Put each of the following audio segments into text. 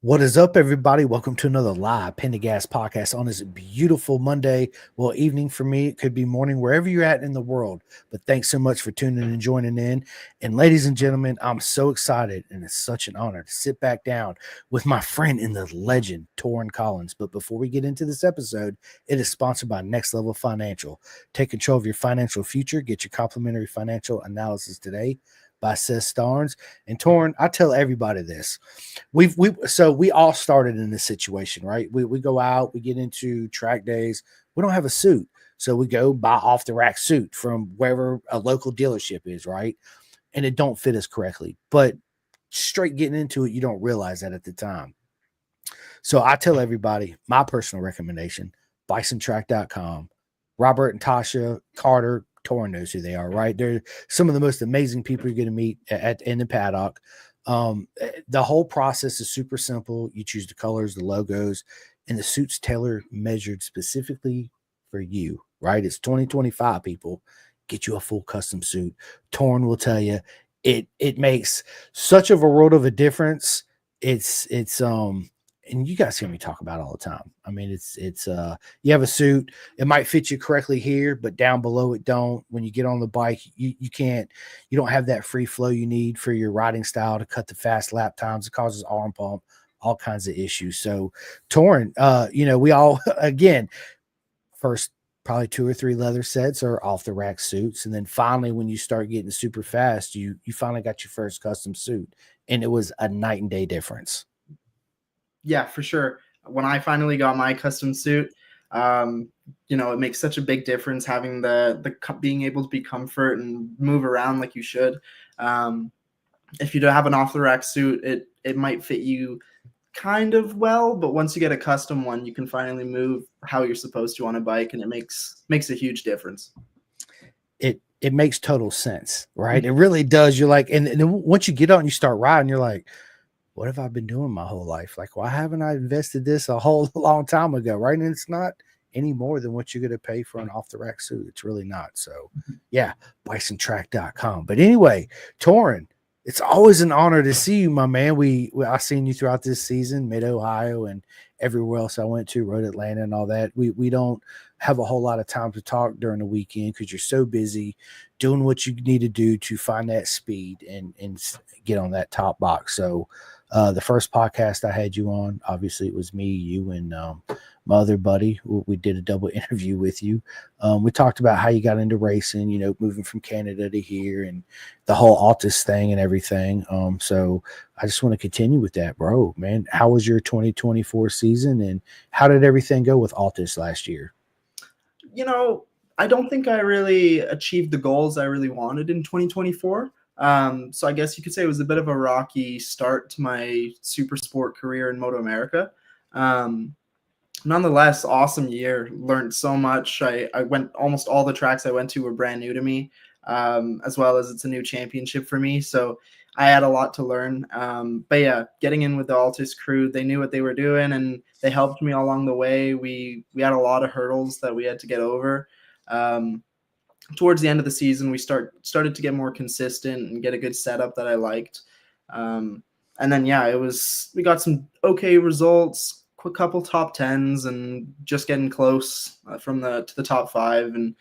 What is up, everybody? Welcome to another live Pendergast podcast on this beautiful Monday. Well, evening for me. It could be morning, wherever you're at in the world. But thanks so much for tuning and joining in. And ladies and gentlemen, I'm so excited, and it's such an honor to sit back down with my friend in the legend, Torin Collins. But before we get into this episode, it is sponsored by Next Level Financial. Take control of your financial future. Get your complimentary financial analysis today by Seth Starnes. And Torin, I tell everybody this. We all started in this situation, right? We go out, we get into track days, we don't have a suit. So we go buy off the rack suit from wherever a local dealership is, right? And it don't fit us correctly. But straight getting into it, you don't realize that at the time. So I tell everybody my personal recommendation, bisontrack.com. Robert and Tasha Carter, Torin knows who they are, right? They're some of the most amazing people you're going to meet in the paddock. The whole process is super simple. You choose the colors, the logos, and the suits tailor measured specifically for you, right? It's 2025, people. Get you a full custom suit. Torin will tell you it makes such of a world of a difference. It's and you guys hear me talk about it all the time. I mean, it's you have a suit, it might fit you correctly here, but down below it don't. When you get on the bike, you can't, you don't have that free flow you need for your riding style to cut the fast lap times. It causes arm pump, all kinds of issues. So Torin, we all again, first probably 2 or 3 leather sets are off the rack suits, and then finally when you start getting super fast, you finally got your first custom suit, and it was a night and day difference. Yeah, for sure. When I finally got my custom suit, it makes such a big difference having the being able to be comfort and move around like you should. If you don't have an off the rack suit, it might fit you kind of well, but once you get a custom one, you can finally move how you're supposed to on a bike, and it makes a huge difference. It makes total sense, right? It really does. You're like, and then once you get out and you start riding, you're like, what have I been doing my whole life? Like, why haven't I invested this a whole long time ago, right? And it's not any more than what you're going to pay for an off the rack suit. It's really not. So, yeah, bisontrack.com. But anyway, Torin, it's always an honor to see you, my man. I've seen you throughout this season, Mid Ohio and everywhere else I went to, Road Atlanta and all that. We don't have a whole lot of time to talk during the weekend because you're so busy doing what you need to do to find that speed and get on that top box. So the first podcast I had you on, obviously it was me, you, and my other buddy. We did a double interview with you. We talked about how you got into racing, moving from Canada to here and the whole Altus thing and everything. So I just want to continue with that, bro, man. How was your 2024 season and how did everything go with Altus last year? I don't think I really achieved the goals I really wanted in 2024. So I guess you could say it was a bit of a rocky start to my super sport career in Moto America. Nonetheless, awesome year. Learned so much. I went, almost all the tracks I went to were brand new to me, as well as it's a new championship for me. So I had a lot to learn. But yeah, getting in with the Altus crew, they knew what they were doing and they helped me along the way. We had a lot of hurdles that we had to get over. Towards the end of the season, we started to get more consistent and get a good setup that I liked. And then, yeah, we got some okay results, a couple top 10s and just getting close to the top 5. And,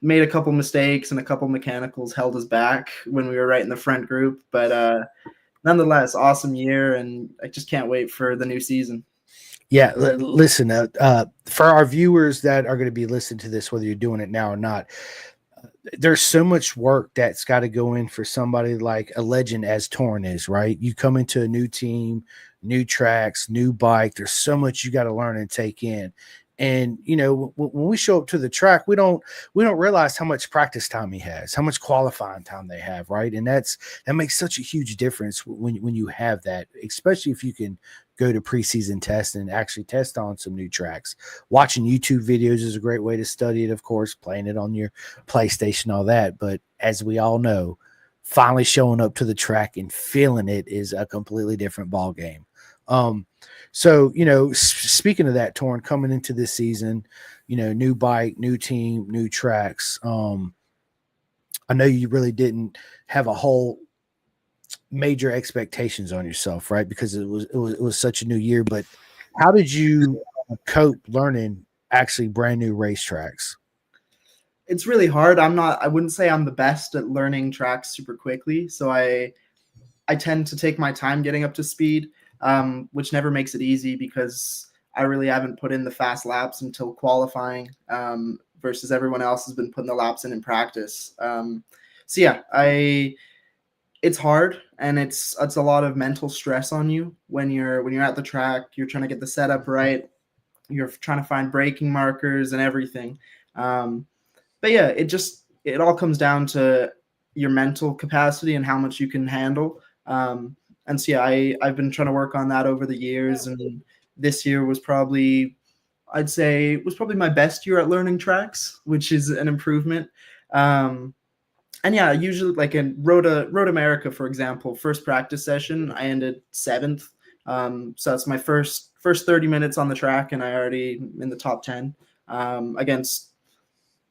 made a couple mistakes and a couple mechanicals held us back when we were right in the front group. But nonetheless, awesome year. And I just can't wait for the new season. Yeah, listen, for our viewers that are going to be listening to this, whether you're doing it now or not, there's so much work that's got to go in for somebody like a legend as Torin is, right? You come into a new team, new tracks, new bike. There's so much you got to learn and take in. And when we show up to the track, we don't realize how much practice time he has, how much qualifying time they have, right? And that makes such a huge difference when you have that, especially if you can go to preseason test and actually test on some new tracks. Watching YouTube videos is a great way to study it, of course, playing it on your PlayStation, all that. But as we all know, finally showing up to the track and feeling it is a completely different ball game. So, speaking of that, Torin, coming into this season, new bike, new team, new tracks. I know you really didn't have a whole major expectations on yourself, right? Because it was such a new year. But how did you cope learning actually brand new racetracks? It's really hard. I wouldn't say I'm the best at learning tracks super quickly. So I tend to take my time getting up to speed, which never makes it easy because I really haven't put in the fast laps until qualifying, versus everyone else has been putting the laps in practice. So yeah, I it's hard and it's a lot of mental stress on you when you're at the track. You're trying to get the setup right. You're trying to find braking markers and everything. Um, but yeah, it all comes down to your mental capacity and how much you can handle. And so yeah, I've been trying to work on that over the years, and this year was probably I'd say was probably my best year at learning tracks, which is an improvement. Um, and yeah, usually like in Road America, for example, first practice session, I ended seventh. So it's my first 30 minutes on the track, and I already in the top 10 against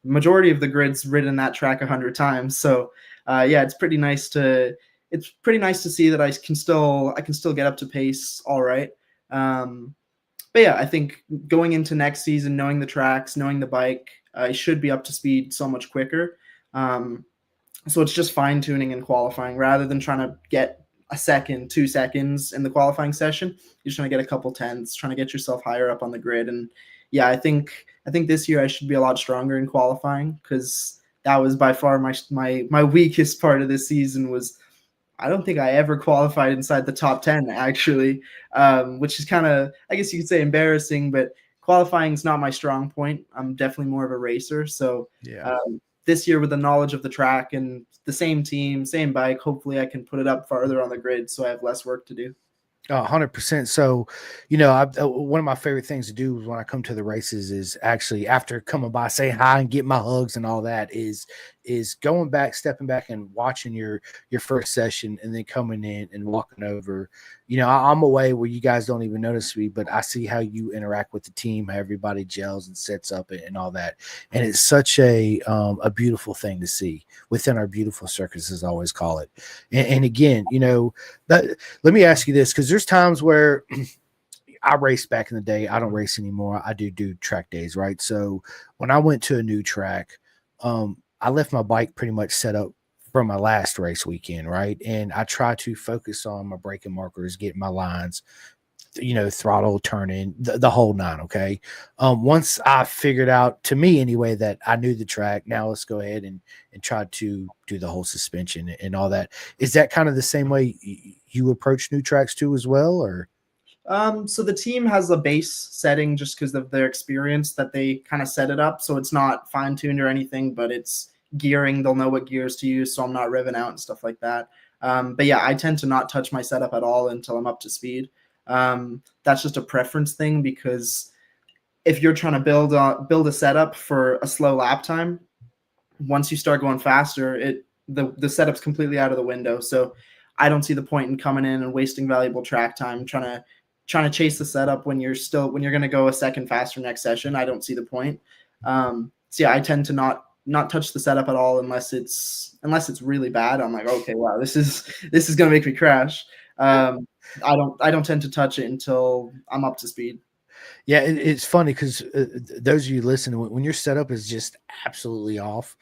majority of the grid's ridden that track 100 times. So yeah, it's pretty nice to see that I can still get up to pace all right. Um, but yeah, I think going into next season, knowing the tracks, knowing the bike, I should be up to speed so much quicker. Um, so it's just fine tuning and qualifying rather than trying to get a second, 2 seconds in the qualifying session. You're just trying to get a couple tenths, trying to get yourself higher up on the grid. And yeah, I think this year I should be a lot stronger in qualifying because that was by far my weakest part of this season. Was I don't think I ever qualified inside the top 10 actually, which is kind of I guess you could say embarrassing, but qualifying is not my strong point. I'm definitely more of a racer, so Yeah. this year with the knowledge of the track and the same team, same bike, hopefully I can put it up farther on the grid so I have less work to do. 100%. So, one of my favorite things to do when I come to the races is actually after coming by, say hi and get my hugs and all that is going back, stepping back and watching your first session and then coming in and walking over. I'm away where you guys don't even notice me, but I see how you interact with the team, how everybody gels and sets up and all that. And it's such a beautiful thing to see within our beautiful circus, as I always call it. And again, that let me ask you this, because there's times where I raced back in the day. I don't race anymore. I do track days, right? So when I went to a new track, I left my bike pretty much set up from my last race weekend, right? And I try to focus on my braking markers, getting my lines, throttle, turning, the whole nine. Okay. Once I figured out, to me anyway, that I knew the track, now let's go ahead and try to do the whole suspension and all that. Is that kind of the same way you approach new tracks too as well, or? So the team has a base setting just because of their experience that they kind of set it up. So it's not fine tuned or anything, but it's gearing. They'll know what gears to use, so I'm not revving out and stuff like that. But yeah, I tend to not touch my setup at all until I'm up to speed. That's just a preference thing because if you're trying to build a setup for a slow lap time, once you start going faster, the setup's completely out of the window. So I don't see the point in coming in and wasting valuable track time trying to chase the setup when you're going to go a second faster next session. I don't see the point. So yeah, I tend to not touch the setup at all unless it's really bad. I'm like, okay, wow, this is going to make me crash. I don't tend to touch it until I'm up to speed. Yeah, it's funny because those of you listening, when your setup is just absolutely off,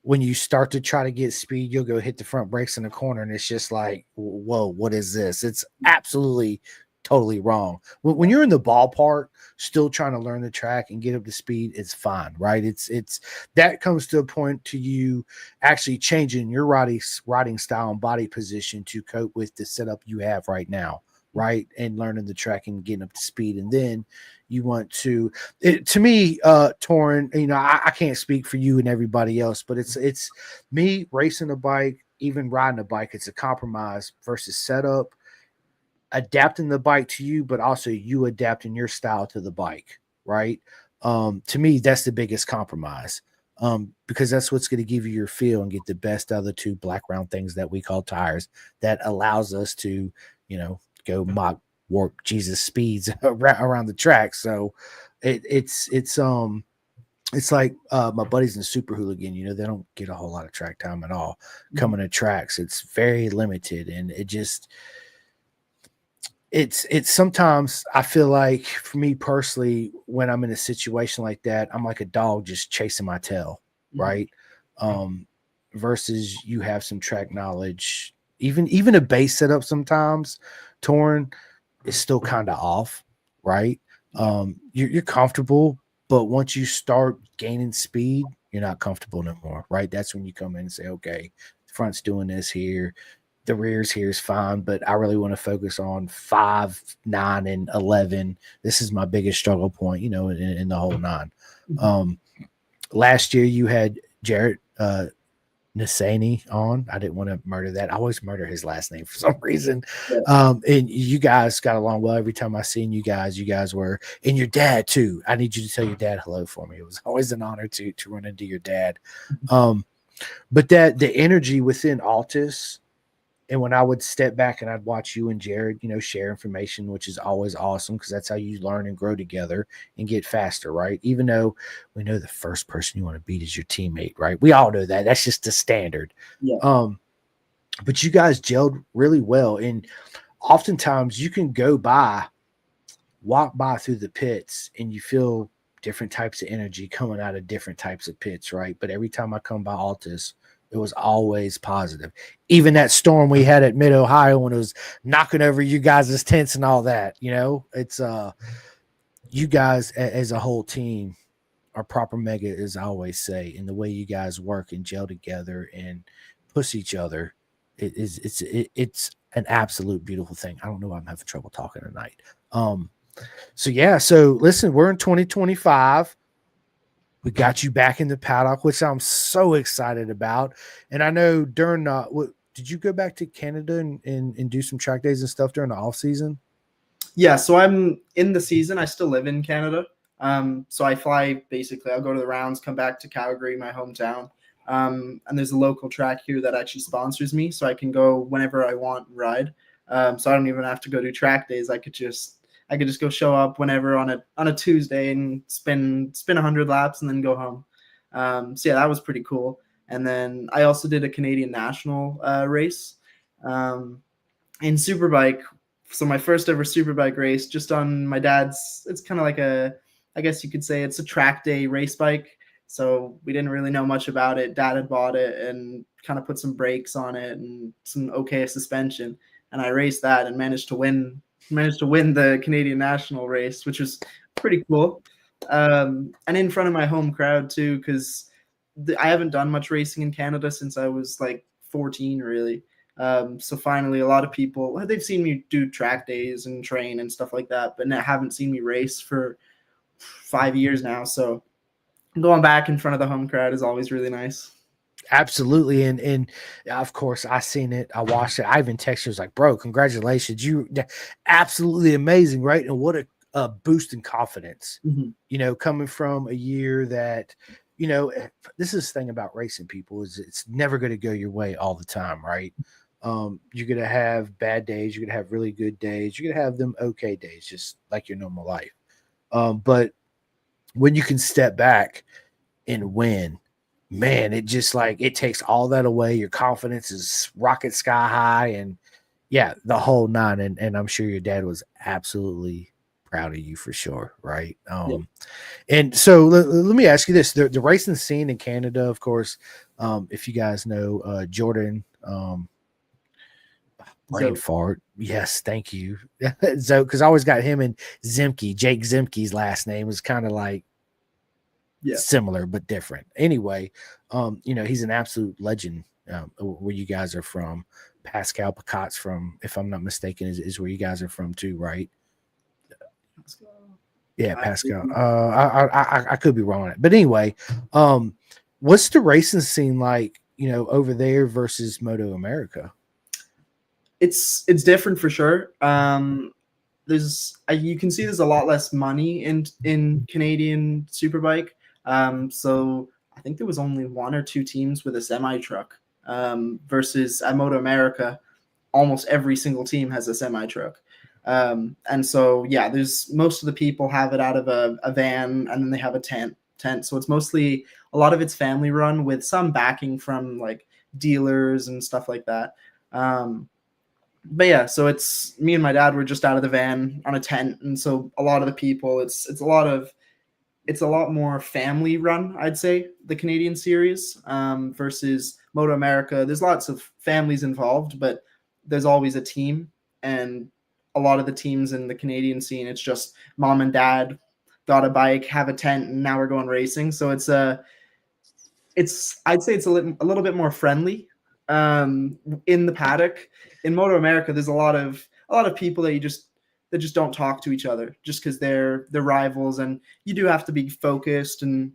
when you start to try to get speed, you'll go hit the front brakes in the corner, and it's just like, whoa, what is this? It's absolutely totally wrong. When you're in the ballpark, still trying to learn the track and get up to speed, it's fine, right? It's that comes to a point to you actually changing your riding style and body position to cope with the setup you have right now, right? And learning the track and getting up to speed, and then you want to me, Torin, I can't speak for you and everybody else, but it's me racing a bike, even riding a bike. It's a compromise versus setup, adapting the bike to you, but also you adapting your style to the bike, right? To me, that's the biggest compromise. Because that's what's going to give you your feel and get the best out of the two black round things that we call tires that allows us to, go mock warp Jesus speeds around the track. So it's it's like my buddies in Super Hooligan, they don't get a whole lot of track time at all Mhm. coming to tracks. It's very limited, and it's sometimes I feel like for me personally, when I'm in a situation like that, I'm like a dog just chasing my tail, Mhm. right? Um, versus you have some track knowledge, even a base setup sometimes, Torin is still kind of off, right? Yeah. You're comfortable, but once you start gaining speed, you're not comfortable no more, right? That's when you come in and say, okay, the front's doing this here, the rears here is fine, but I really want to focus on 5, 9, and 11. This is my biggest struggle point, in the whole nine. Mhm. Um, Last year you had Jarrett Nasani on. I didn't want to murder that. I always murder his last name for some reason. Yeah. And you guys got along well. Every time I seen you guys were, and your dad too. I need you to tell your dad hello for me. It was always an honor to run into your dad. Mhm. Um, but that the energy within Altus, and when I would step back and I'd watch you and Jared, share information, which is always awesome because that's how you learn and grow together and get faster, right? Even though we know the first person you want to beat is your teammate, right? We all know that. That's just the standard. Yeah. Um, but you guys gelled really well. And oftentimes you can walk by through the pits and you feel different types of energy coming out of different types of pits, right? But every time I come by Altus, it was always positive. Even that storm we had at Mid Ohio when it was knocking over you guys' tents and all that, it's you guys as a whole team are proper mega, as I always say, and the way you guys work and gel together and push each other, it's an absolute beautiful thing. I don't know why I'm having trouble talking tonight. So yeah, so listen, we're in 2025. We got you back in the paddock, which I'm so excited about. And I know during what did you go back to Canada and do some track days and stuff during the off season? Yeah, so I'm in the season. I still live in Canada. So I fly basically. I'll go to the rounds, come back to Calgary, my hometown. And there's a local track here that actually sponsors me, so I can go whenever I want and ride. So I don't even have to go do track days. I could just go show up whenever on a Tuesday and spin 100 laps and then go home. So yeah, that was pretty cool. And then I also did a Canadian national race. Um, in Superbike. So my first ever Superbike race, just on my dad's. It's kind of like I guess you could say it's a track day race bike. So we didn't really know much about it. Dad had bought it and kind of put some brakes on it and some okay suspension. And I raced that and managed to win the Canadian national race, which was pretty cool. And in front of my home crowd too, because I haven't done much racing in Canada since I was like 14, really. So finally, a lot of people they've seen me do track days and train and stuff like that, but haven't seen me race for 5 years now. So going back in front of the home crowd is always really nice. Absolutely, and of course I seen it. I watched it. I even texted you, was like, "Bro, congratulations! Absolutely amazing, right?" And what a boost in confidence, Mm-hmm. coming from a year that, this is the thing about racing people is it's never going to go your way all the time, right? You're gonna have bad days. You're gonna have really good days. You're gonna have them okay days, just like your normal life. But when you can step back and win, man, it just like it takes all that away. Your confidence is rocket sky high, and yeah, the whole nine. And I'm sure your dad was absolutely proud of you for sure, right? Yeah. And so let me ask you this: the racing scene in Canada, of course, if you guys know Jordan, brain So fart. Yes, thank you. So because I always got him and Zemke, Jake Zemke's last name is kind of like yeah. similar but different. Anyway, he's an absolute legend. Where you guys are from, Pascal Picot's from, if I'm not mistaken, is where you guys are from too, right? Let's go. Yeah, I, Pascal. I could be wrong on it, but anyway, um, what's the racing scene like? Over there versus Moto America. it's different for sure. You can see there's a lot less money in Canadian Superbike. So I think there was only one or two teams with a semi truck. Versus at Moto America, almost every single team has a semi truck. And so yeah, there's most of the people have it out of a van, and then they have a tent. tent. So it's mostly a lot of it's family run with some backing from like dealers and stuff like that. But yeah, so it's me and my dad were just out of the van on a tent, and so a lot of the people, it's a lot more family run, I'd say, the Canadian series versus Moto America. There's lots of families involved, but there's always a team, and a lot of the teams in the Canadian scene, it's just mom and dad got a bike, have a tent, and now we're going racing. So it's I'd say it's a little bit more friendly in the paddock. In Moto America, there's a lot of people that just don't talk to each other just because they're rivals, and you do have to be focused and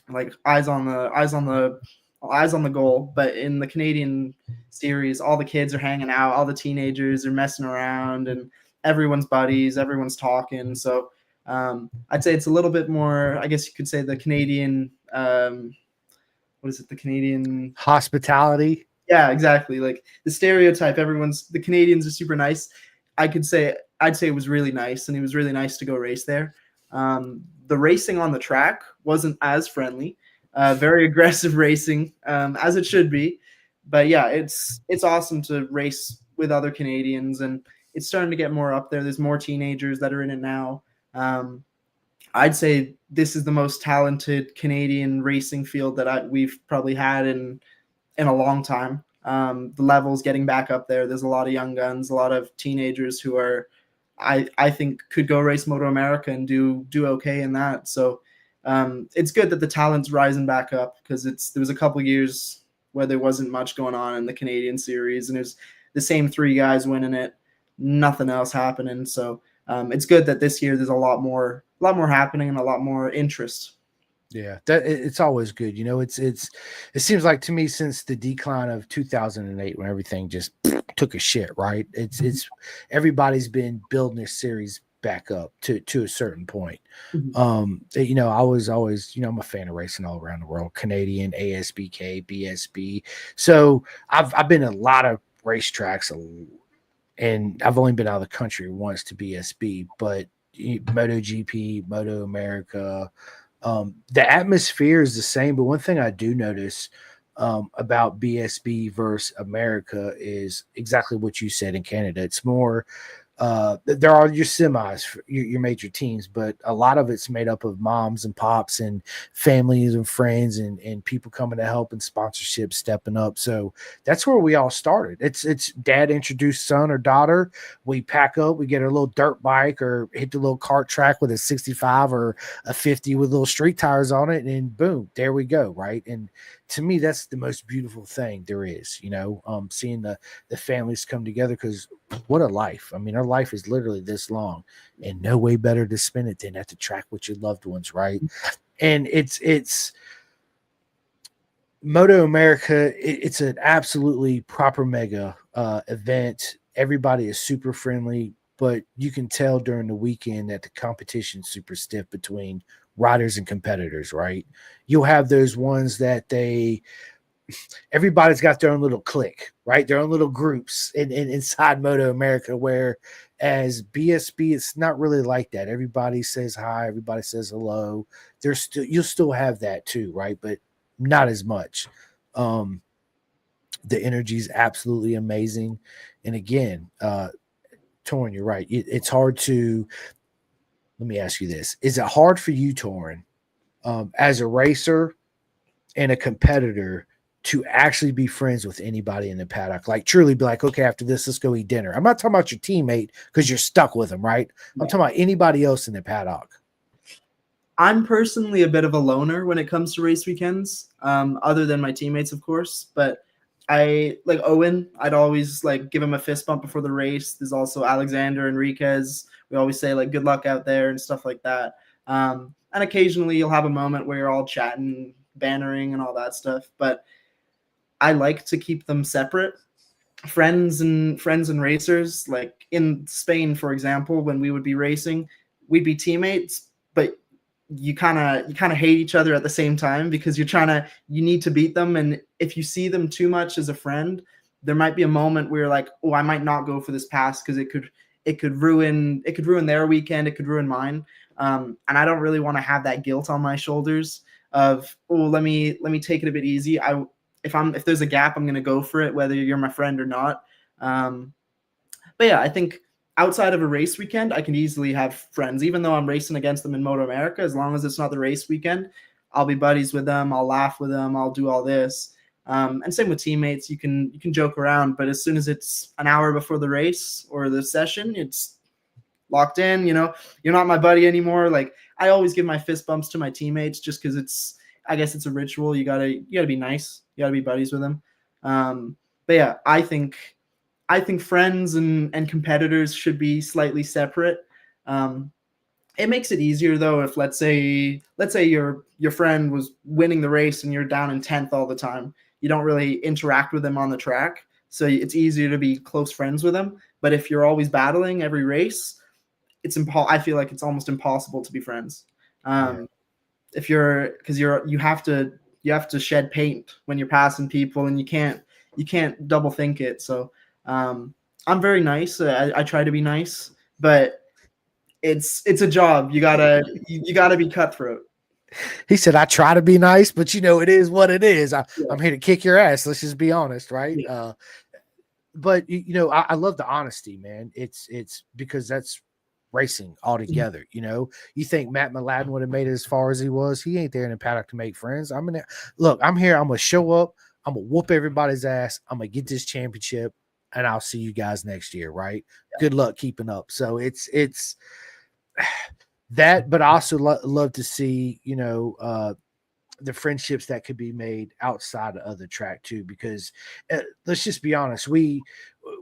like eyes on the goal. But in the Canadian series, all the kids are hanging out, all the teenagers are messing around, and everyone's buddies, everyone's talking. So I'd say it's a little bit more. I guess you could say the Canadian. What is it? The Canadian Hospitality. Yeah, exactly. Like the stereotype, the Canadians are super nice. I'd say it was really nice, and it was really nice to go race there. The racing on the track wasn't as friendly, very aggressive racing, as it should be. But yeah, it's awesome to race with other Canadians, and it's starting to get more up there. There's more teenagers that are in it now. I'd say this is the most talented Canadian racing field that we've probably had in a long time. The level's getting back up there. There's a lot of young guns, a lot of teenagers who are, I think, could go race Moto America and do okay in that. So it's good that the talent's rising back up, because there was a couple of years where there wasn't much going on in the Canadian series, and it was the same three guys winning it, nothing else happening. So it's good that this year there's a lot more happening and a lot more interest. Yeah, it's always good. It seems like to me, since the decline of 2008, when everything just took a shit, right? It's everybody's been building their series back up to a certain point. Mm-hmm. I was always, I'm a fan of racing all around the world, Canadian, ASBK, BSB. So I've been in a lot of racetracks, and I've only been out of the country once to BSB, but MotoGP, Moto America. The atmosphere is the same, but one thing I do notice about BSB versus America is exactly what you said in Canada. It's more, there are your semis, your major teams, but a lot of it's made up of moms and pops and families and friends and people coming to help and sponsorships stepping up. So that's where we all started. It's dad introduced son or daughter. We pack up, we get a little dirt bike or hit the little kart track with a 65 or a 50 with little street tires on it, and boom, there we go, right? And to me, that's the most beautiful thing there is, seeing the families come together, because what a life. I mean, our life is literally this long, and no way better to spend it than at the track with your loved ones, right? And it's Moto America. It's an absolutely proper mega event. Everybody is super friendly, but you can tell during the weekend that the competition's super stiff between riders and competitors, right? You'll have those ones that everybody's got their own little clique, right? Their own little groups inside Moto America, where as BSB, it's not really like that. Everybody says hi, everybody says hello. You'll still have that too, right? But not as much. The energy is absolutely amazing. And again, Torin, you're right. It's hard to, let me ask you this. Is it hard for you, Torin, as a racer and a competitor, to actually be friends with anybody in the paddock? Like truly be like, okay, after this, let's go eat dinner. I'm not talking about your teammate because you're stuck with them, right? I'm talking about anybody else in the paddock. I'm personally a bit of a loner when it comes to race weekends, other than my teammates, of course. But I like Owen. I'd always like give him a fist bump before the race. There's also Alexander Enriquez. We always say like good luck out there and stuff like that. And occasionally you'll have a moment where you're all chatting, bannering, and all that stuff. But I like to keep them separate. Friends and racers, like in Spain, for example, when we would be racing, we'd be teammates, but you kind of hate each other at the same time, because you need to beat them. And if you see them too much as a friend, there might be a moment where you're like, oh, I might not go for this pass because it could ruin their weekend, it could ruin mine. And I don't really want to have that guilt on my shoulders of, oh, let me take it a bit easy. If there's a gap, I'm gonna go for it, whether you're my friend or not. But yeah, I think outside of a race weekend, I can easily have friends, even though I'm racing against them in Moto America. As long as it's not the race weekend, I'll be buddies with them. I'll laugh with them. I'll do all this. And same with teammates. You can joke around, but as soon as it's an hour before the race or the session, it's locked in. You're not my buddy anymore. Like, I always give my fist bumps to my teammates just because I guess it's a ritual. You gotta be nice. You gotta be buddies with them. But yeah, I think friends and competitors should be slightly separate. It makes it easier though if let's say your friend was winning the race and you're down in 10th all the time. You don't really interact with them on the track, so it's easier to be close friends with them. But if you're always battling every race, I feel like it's almost impossible to be friends. Yeah. If you have to shed paint when you're passing people, and you can't double think it. So I'm very nice. I try to be nice, but it's a job. You gotta be cutthroat. He said, I try to be nice, but it is what it is. Yeah. I'm here to kick your ass. Let's just be honest, right? Yeah. But I love the honesty, man. It's because that's racing altogether. You think Matt Mladen would have made it as far as he was? He ain't there in the paddock to make friends. I'm here. I'm gonna show up. I'm gonna whoop everybody's ass. I'm gonna get this championship, and I'll see you guys next year. Right? Good luck keeping up. So it's that, but I also love to see the friendships that could be made outside of the track too, because let's just be honest, we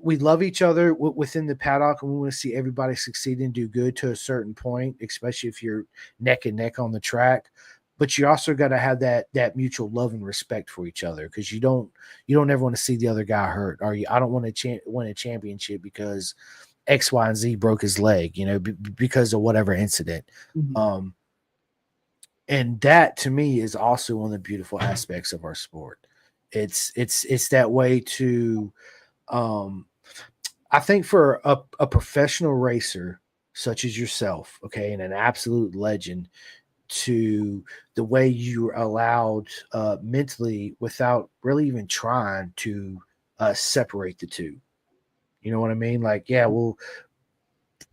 love each other within the paddock, and we want to see everybody succeed and do good to a certain point, especially if you're neck and neck on the track. But you also got to have that mutual love and respect for each other, because you don't ever want to see the other guy hurt, or I don't want to win a championship because X, Y, and Z broke his leg, because of whatever incident. Mm-hmm. And that to me is also one of the beautiful aspects of our sport. It's that way to, I think for a professional racer such as yourself, okay, and an absolute legend, to the way you are allowed mentally without really even trying to separate the two. You know what I mean? Like, yeah, well,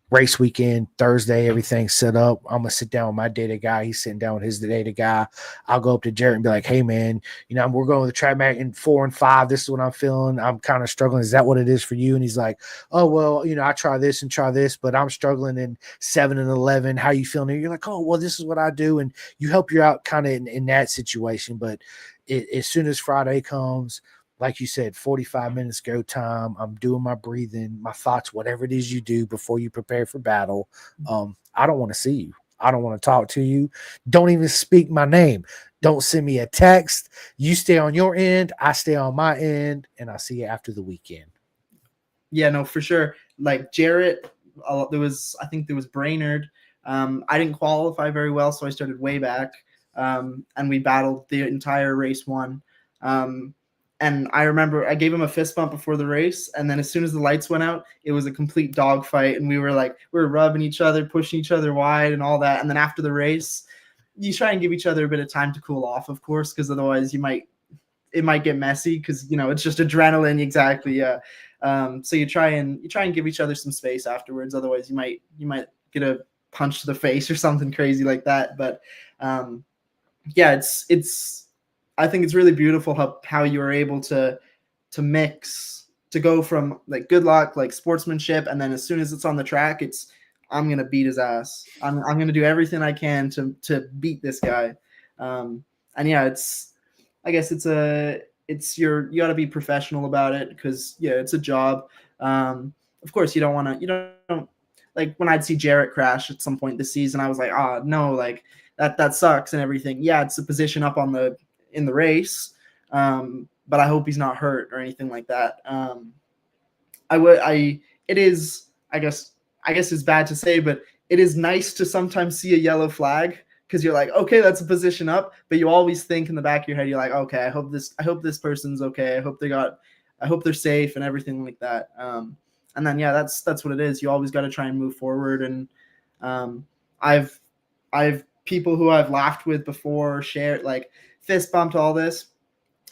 race weekend, Thursday, everything's set up. I'm gonna sit down with my data guy. He's sitting down with his data guy. I'll go up to Jared and be like, "Hey, man, we're going with the track back in 4 and 5. This is what I'm feeling. I'm kind of struggling. Is that what it is for you?" And he's like, "Oh, well, I try this and try this, but I'm struggling in 7 and 11. How you feeling?" And you're like, "Oh, well, this is what I do," and you help you out kind of in that situation. But as soon as Friday comes, like you said, 45 minutes go time. I'm doing my breathing, my thoughts, whatever it is you do before you prepare for battle. I don't want to see you. I don't want to talk to you. Don't even speak my name. Don't send me a text. You stay on your end. I stay on my end, and I'll see you after the weekend. Yeah, no, for sure. Like Jarrett, I think there was Brainerd. I didn't qualify very well, so I started way back, and we battled the entire race one. And I remember I gave him a fist bump before the race, and then as soon as the lights went out, it was a complete dogfight, and we were rubbing each other, pushing each other wide, and all that. And then after the race, you try and give each other a bit of time to cool off, of course, because otherwise it might get messy, because it's just adrenaline. Exactly, yeah. So you try and give each other some space afterwards. Otherwise, you might get a punch to the face or something crazy like that. But yeah, it's I think it's really beautiful how you are able to mix, to go from like good luck, like sportsmanship, and then as soon as it's on the track, it's I'm gonna beat his ass. I'm gonna do everything I can to beat this guy. And yeah, I guess you got to be professional about it, because yeah, it's a job. Of course, you don't like when I'd see Jarrett crash at some point this season, I was like, no, like that sucks and everything. Yeah, it's a position up in the race, but I hope he's not hurt or anything like that. It is, I guess it's bad to say, but it is nice to sometimes see a yellow flag, because you're like, okay, that's a position up, but you always think in the back of your head, you're like, okay, I hope this person's okay. I hope they're safe and everything like that. And then that's what it is. You always got to try and move forward. And um, I've people who I've laughed with before, shared, like, fist bumped all this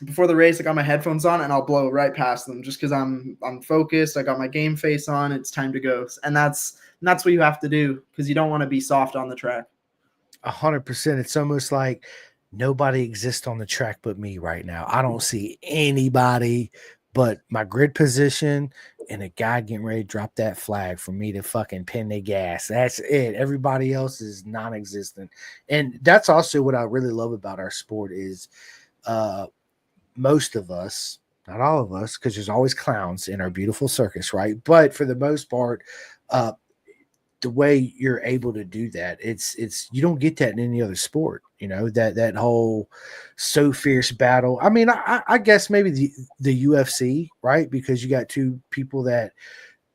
before the race. I got my headphones on and I'll blow right past them just because I'm focused. I got my game face on. It's time to go, and that's what you have to do because you don't want to be soft on the track. 100%. It's almost like nobody exists on the track but me right now. I don't see anybody but my grid position and a guy getting ready to drop that flag for me to fucking pin the gas. That's it. Everybody else is non-existent. And that's also what I really love about our sport is most of us, not all of us, because there's always clowns in our beautiful circus, right? But for the most part, uh, the way you're able to do that, it's you don't get that in any other sport. You know, that whole so fierce battle. I mean, I guess maybe the UFC, right? Because you got two people that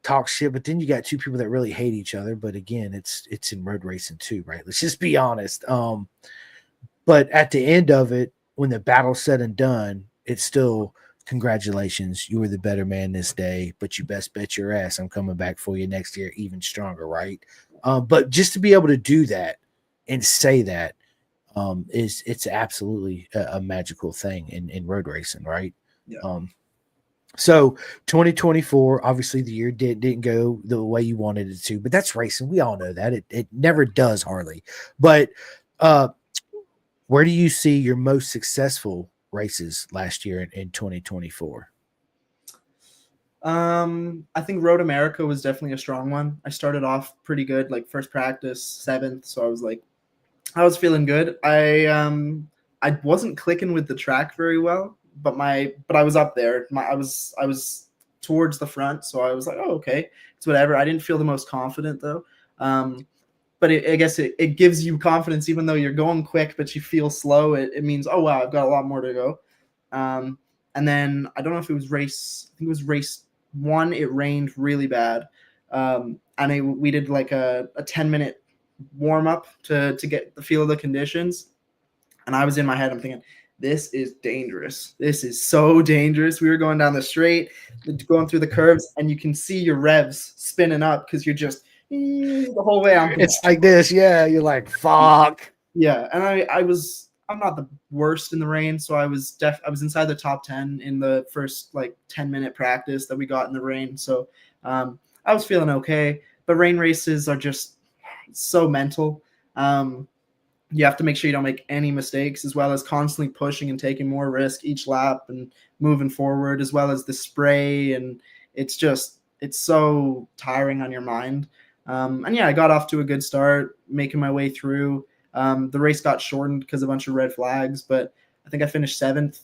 talk shit, but then you got two people that really hate each other. But again, it's in road racing too, right? Let's just be honest. But at the end of it, when the battle's said and done, it's still congratulations, you were the better man this day, but you best bet your ass I'm coming back for you next year even stronger, right? But just to be able to do that and say that is it's absolutely a magical thing in road racing, right? Yeah. So 2024, obviously the year didn't go the way you wanted it to, but that's racing. We all know that it never does hardly. But where do you see your most successful races last year in 2024? I think Road America was definitely a strong one. I started off pretty good, like first practice, 7th. So I was feeling good. I wasn't clicking with the track very well, but I was up there. I was towards the front, so I was like, oh, okay, it's whatever. I didn't feel the most confident though. But I guess it gives you confidence even though you're going quick, but you feel slow. It means, oh wow, I've got a lot more to go. And then I don't know if it was I think it was race 1. It rained really bad, and we did like a 10-minute warm up to get the feel of the conditions. And I was in my head, I'm thinking, this is dangerous. This is so dangerous. We were going down the straight, going through the curves, and you can see your revs spinning up because you're just the whole way. It's like this, yeah. You're like, fuck. Yeah, and I'm not the worst in the rain, so I was inside the top 10 in the first like 10-minute practice that we got in the rain. So I was feeling okay. But rain races are just so mental. You have to make sure you don't make any mistakes, as well as constantly pushing and taking more risk each lap and moving forward, as well as the spray. And it's so tiring on your mind. And yeah, I got off to a good start, making my way through. The race got shortened because of a bunch of red flags, but I think I finished 7th.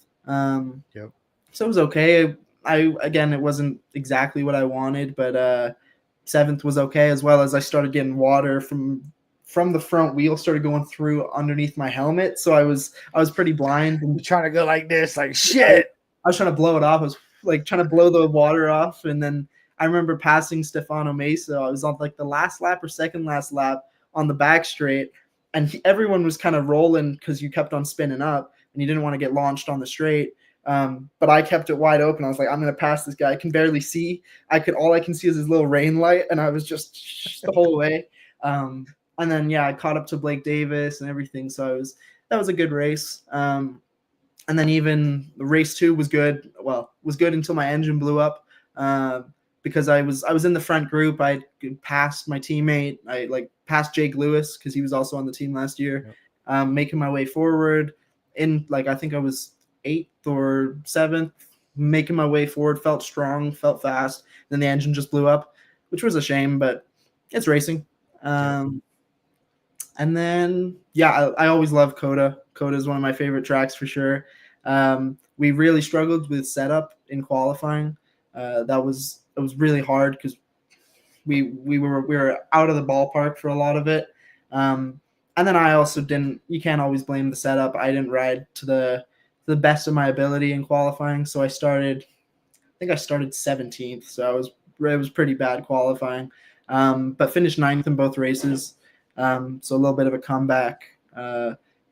Yep. So it was okay. Again, it wasn't exactly what I wanted, but 7th was okay, as well as I started getting water from the front wheel, started going through underneath my helmet. So I was pretty blind. And trying to go like this, like shit. I was trying to blow it off. I was like trying to blow the water off. And then I remember passing Stefano Mesa. I was on like the last lap or second last lap on the back straight. And everyone was kind of rolling because you kept on spinning up and you didn't want to get launched on the straight. But I kept it wide open. I was like, I'm going to pass this guy. I can barely see. All I can see is his little rain light. And I was just the whole way. And then, yeah, I caught up to Blake Davis and everything. So that was a good race. And then even race 2 was good. Well, was good until my engine blew up. Because I was in the front group. I passed my teammate. I passed Jake Lewis because he was also on the team last year. Yep. Making my way forward I think I was 8th or 7th, making my way forward, felt strong, felt fast. Then the engine just blew up, which was a shame, but it's racing. Yep. And then, yeah, I always love Coda. Coda is one of my favorite tracks for sure. We really struggled with setup in qualifying. It was really hard because we were out of the ballpark for a lot of it. And then I also you can't always blame the setup. I didn't ride to the best of my ability in qualifying. So I started 17th. So it was pretty bad qualifying. But finished 9th in both races. So a little bit of a comeback.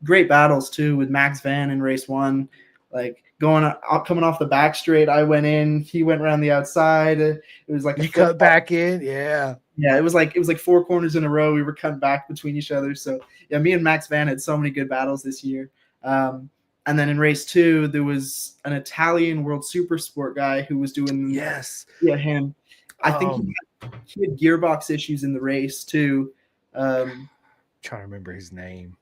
Great battles too with Max Van in race 1. like coming off the back straight. I went in, he went around the outside. It was like a You cut football. back in, yeah. Yeah, it was like four corners in a row. We were cutting back between each other. So yeah, me and Max Van had so many good battles this year. Um, and then in race 2, there was an Italian World Super Sport guy who was doing Yes. him. I think he had gearbox issues in the race too. Trying to remember his name.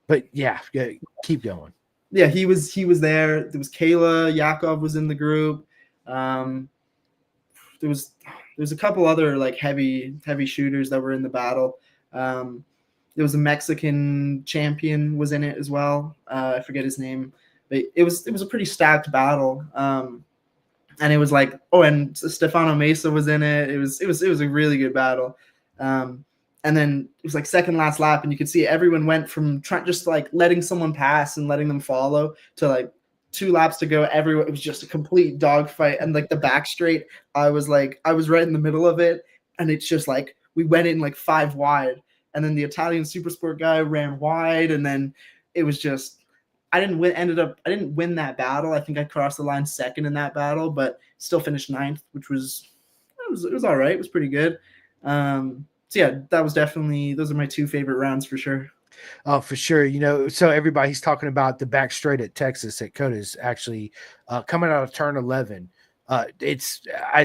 But yeah, keep going. Yeah, he was there. There was Kayla Yakov was in the group. Um, there was a couple other like heavy shooters that were in the battle. Um, there was a Mexican champion was in it as well. I forget his name, but it was a pretty stacked battle. And it was like, oh, and Stefano Mesa was in it. It was a really good battle. And then it was like second last lap, and you could see everyone went from just like letting someone pass and letting them follow to like 2 laps to go. Everyone, it was just a complete dogfight. And like the back straight, I was right in the middle of it, and it's just like we went in like 5 wide, and then the Italian super sport guy ran wide, and then it was just I didn't win that battle. I think I crossed the line second in that battle, but still finished 9th, which was all right. It was pretty good. So yeah, that was definitely those are my 2 favorite rounds for sure. Oh, for sure. So everybody's talking about the back straight at Texas at Coda's actually coming out of turn 11. It's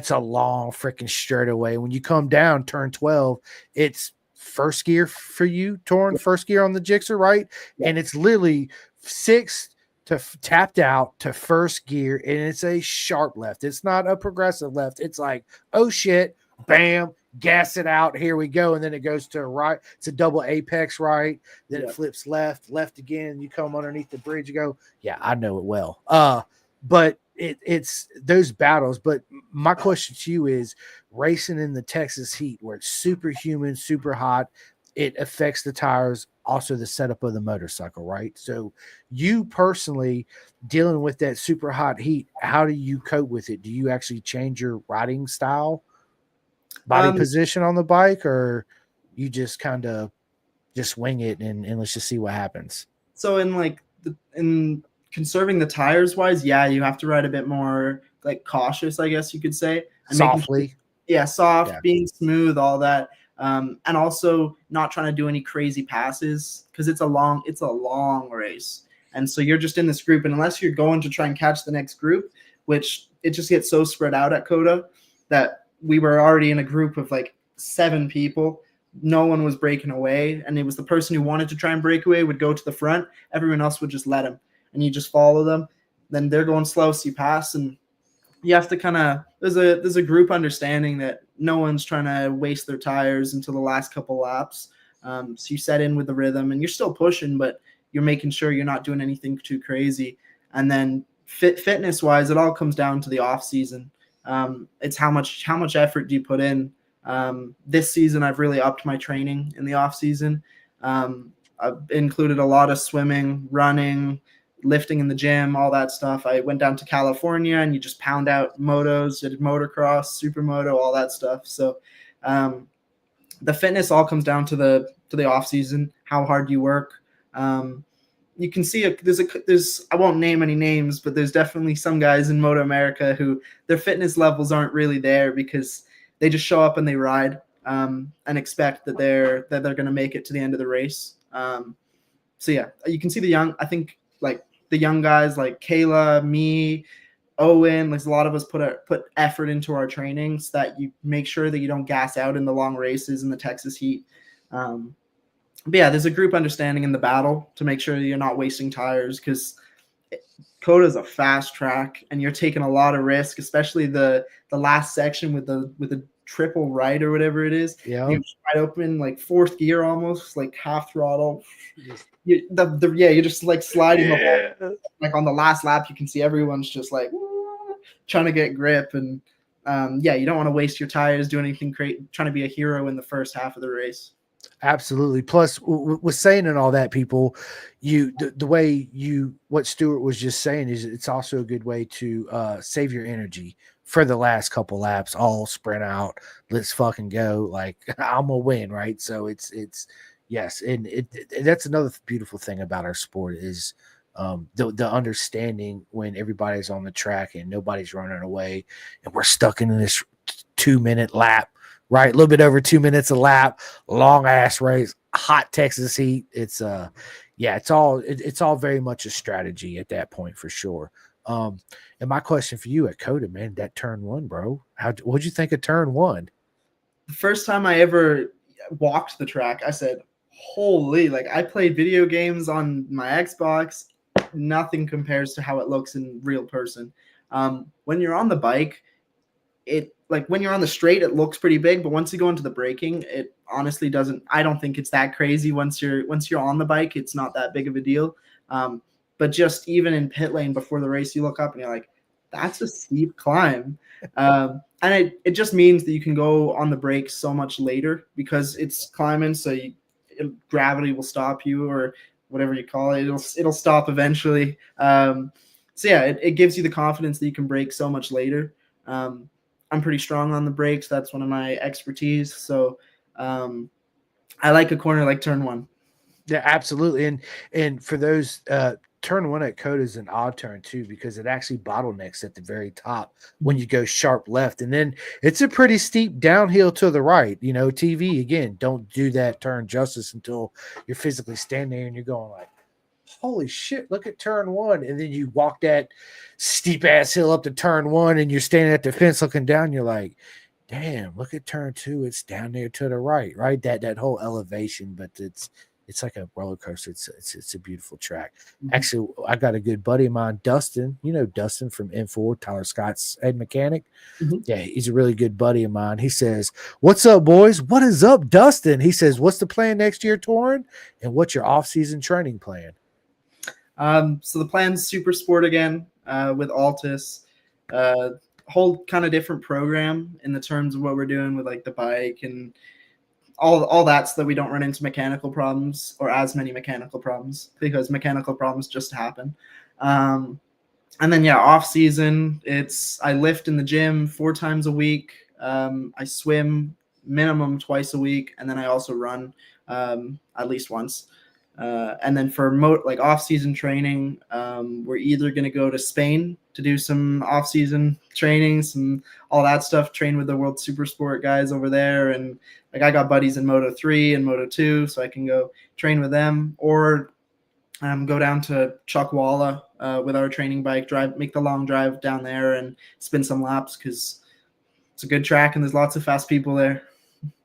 a long freaking straightaway. When you come down turn 12, it's first gear for you, Torin, first gear on the Gixxer, right? Yeah. And it's literally 6 to tapped out to first gear, and it's a sharp left. It's not a progressive left. It's like, oh shit, bam, gas it out, here we go. And then it goes to right. It's a double apex right. Then it flips left again. You come underneath the bridge, you go, yeah, I know it well. But it's those battles. But my question to you is, racing in the Texas heat where it's super humid, super hot, it affects the tires, also the setup of the motorcycle, right? So you personally dealing with that super hot heat, how do you cope with it? Do you actually change your riding style, body position on the bike, or you just kind of just wing it and let's just see what happens? So in conserving the tires wise, yeah, you have to ride a bit more like cautious, I guess you could say, and Softly. soft, being smooth, all that. And also not trying to do any crazy passes because it's a long race. And so you're just in this group, and unless you're going to try and catch the next group, which it just gets so spread out at Coda that we were already in a group of like 7 people. No one was breaking away, and it was the person who wanted to try and break away would go to the front. Everyone else would just let him, and you just follow them. Then they're going slow, so you pass, and you have to kind of there's a group understanding that no one's trying to waste their tires until the last couple laps. So you set in with the rhythm, and you're still pushing, but you're making sure you're not doing anything too crazy. And then fitness wise, it all comes down to the off season. It's how much effort do you put in. This season, I've really upped my training in the off season. I've included a lot of swimming, running, lifting in the gym, all that stuff. I went down to California, and you just pound out motos. I did motocross, supermoto, all that stuff. So the fitness all comes down to the off season, how hard you work. You can see there's I won't name any names, but there's definitely some guys in Moto America who their fitness levels aren't really there because they just show up and they ride and expect that they're going to make it to the end of the race. So yeah, you can see I think like the young guys like Kayla, me, Owen, like a lot of us put effort into our training so that you make sure that you don't gas out in the long races in the Texas heat. But yeah, there's a group understanding in the battle to make sure you're not wasting tires because Coda is a fast track and you're taking a lot of risk, especially the last section with the triple right or whatever it is. Yeah, you right open like 4th gear almost, like half throttle. You're just like sliding the whole, like on the last lap, you can see everyone's just like trying to get grip, and you don't want to waste your tires doing anything great, trying to be a hero in the first half of the race. Absolutely. Plus, with saying and all that, people, the way what Stuart was just saying is it's also a good way to save your energy for the last couple laps. All sprint out, let's fucking go! Like I'm gonna win, right? So it's yes, and that's another beautiful thing about our sport is The understanding when everybody's on the track and nobody's running away, and we're stuck in this 2 minute lap, right? A little bit over 2 minutes a lap, long ass race, hot Texas heat. Yeah, it's all very much a strategy at that point for sure. And my question for you at Coda, man, that turn one, bro, what'd you think of turn one? The first time I ever walked the track, I said, "Holy!" Like I played video games on my Xbox. Nothing compares to how it looks in real person. When you're on the bike, it like when you're on the straight, it looks pretty big, but once you go into the braking, it honestly doesn't. I don't think it's that crazy. Once you're on the bike, it's not that big of a deal. Um, but just even in pit lane before the race, you look up and you're like, "That's a steep climb." And it just means that you can go on the brakes so much later because it's climbing, so gravity will stop you or whatever you call it. It'll stop eventually. So yeah, it gives you the confidence that you can brake so much later. Um, I'm pretty strong on the brakes. That's one of my expertise. So I like a corner like turn one. Yeah, absolutely. And for those turn one at Coda is an odd turn too, because it actually bottlenecks at the very top when you go sharp left. And then it's a pretty steep downhill to the right. You know, TV again, don't do that turn justice until you're physically standing there and you're going like, holy shit, look at turn one. And then you walk that steep ass hill up to turn one and you're standing at the fence looking down, you're like, damn, look at turn two. It's down there to the right, right? That whole elevation, but it's like a roller coaster. It's a beautiful track. Mhm. Actually, I got a good buddy of mine, Dustin. You know Dustin from N4, Tyler Scott's head mechanic. Mhm. Yeah, he's a really good buddy of mine. He says, "What's up, boys? What is up, Dustin?" He says, "What's the plan next year, Torin? And what's your off-season training plan?" So the plan's super sport again with Altus. Uh, whole kind of different program in the terms of what we're doing with like the bike and all that, so that we don't run into mechanical problems or as many mechanical problems because mechanical problems just happen. Um, and then yeah, off season, it's I lift in the gym 4 times a week. I swim minimum twice a week, and then I also run at least once. And then for like off season training, we're either going to go to Spain to do some off season training, some all that stuff, train with the World Super Sport guys over there, and like I got buddies in Moto 3 and Moto 2, so I can go train with them, or go down to Chuckwalla with our training bike, make the long drive down there and spin some laps because it's a good track and there's lots of fast people there.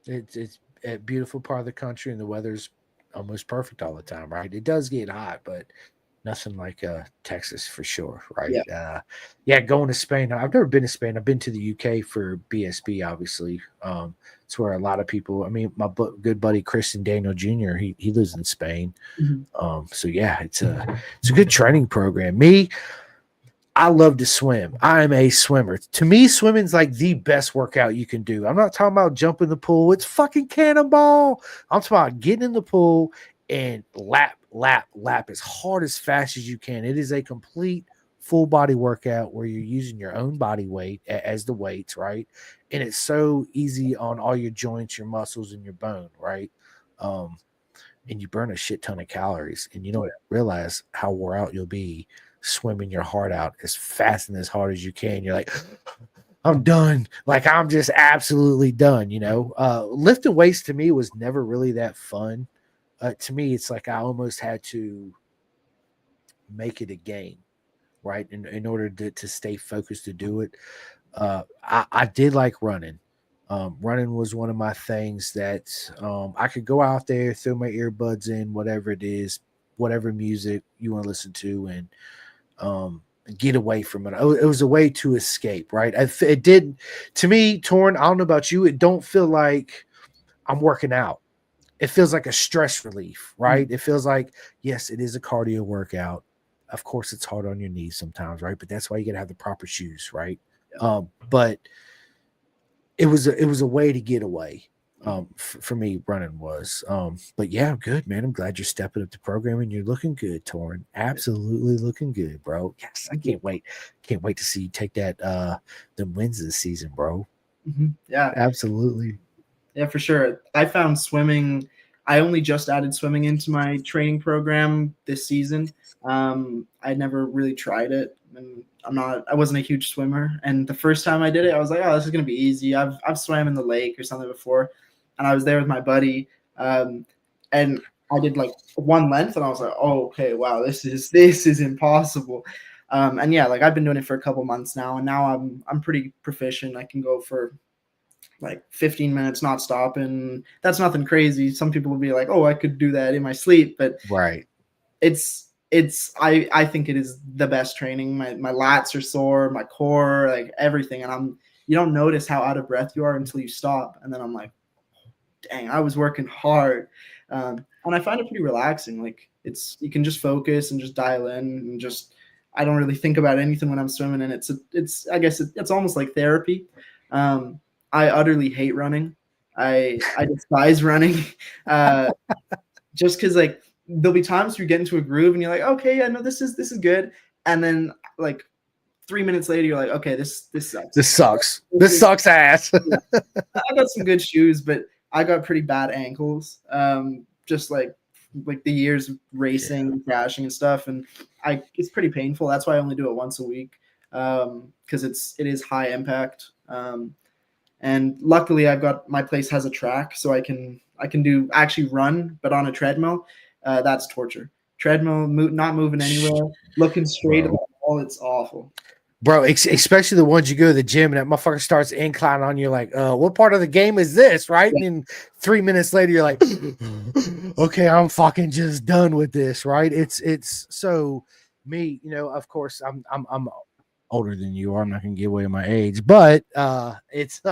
It's a beautiful part of the country, and the weather's almost perfect all the time, right? It does get hot, but nothing like Texas for sure, right? Yeah. Yeah, going to Spain. I've never been to Spain. I've been to the UK for BSB, obviously. It's where a lot of people. I mean, my good buddy Christian Daniel Jr. He lives in Spain. Mhm. So yeah, it's a good training program. Me, I love to swim. I'm a swimmer. To me, swimming's like the best workout you can do. I'm not talking about jumping in the pool. It's fucking cannonball. I'm talking about getting in the pool and lap as hard as fast as you can. It is a complete full body workout where you're using your own body weight as the weights, right? And it's so easy on all your joints, your muscles, and your bone, right? Um, and you burn a shit ton of calories, and you don't realize how wore out you'll be swimming your heart out as fast and as hard as you can. You're like, I'm done. Like I'm just absolutely done. Lifting weights to me was never really that fun. To me, it's like I almost had to make it a game, right? In order to stay focused to do it. I did like running. Running was one of my things that I could go out there, throw my earbuds in, whatever it is, whatever music you want to listen to, and get away from it. It was a way to escape, right? It did to me, Torn. I don't know about you. It don't feel like I'm working out. It feels like a stress relief, right? Mhm. It feels like, yes, it is a cardio workout. Of course, it's hard on your knees sometimes, right? But that's why you got to have the proper shoes, right? But it was a way to get away. For me, running was. But yeah, good man. I'm glad you're stepping up the program and you're looking good, Torrin. Absolutely looking good, bro. Yes, I can't wait. Can't wait to see you take that the wins this season, bro. Yeah, Absolutely. yeah, for sure. I found swimming. I only just added swimming into my training program this season. I never really tried it, and I wasn't a huge swimmer. And the first time I did it, I was like, oh, this is gonna be easy. I've swam in the lake or something before, and I was there with my buddy, and I did like one length, and I was like, oh, okay, wow, this is impossible. And yeah, like I've been doing it for a couple months now, and now I'm pretty proficient. I can go for like 15 minutes not stopping. That's nothing crazy. Some people will be like, oh, I could do that in my sleep, but Right. I think it is the best training. My lats are sore, my core, like everything, and you don't notice how out of breath you are until you stop, and then I'm like, dang, I was working hard, and I find it pretty relaxing. Like you can just focus and just dial in and just I don't really think about anything when I'm swimming, and it's I guess it's almost like therapy. Um, I utterly hate running. I despise running, just because like there'll be times you get into a groove and you're like, okay, yeah, no, this is good, and then like 3 minutes later you're like, okay, this sucks. This sucks. This sucks ass. Yeah. I got some good shoes, but I got pretty bad ankles. Just like the years of racing, and crashing and stuff, and it's pretty painful. That's why I only do it once a week, because it is high impact. And luckily, my place has a track, so I can do actually run, but on a treadmill. That's torture. Treadmill, not moving anywhere, looking straight at the wall. It's awful. Bro, especially the ones you go to the gym and that motherfucker starts inclining on you, like, what part of the game is this, right? Yeah. And then 3 minutes later, you're like, okay, I'm fucking just done with this, right? It's so me, of course, I'm older than you are. I'm not gonna give away my age, but it's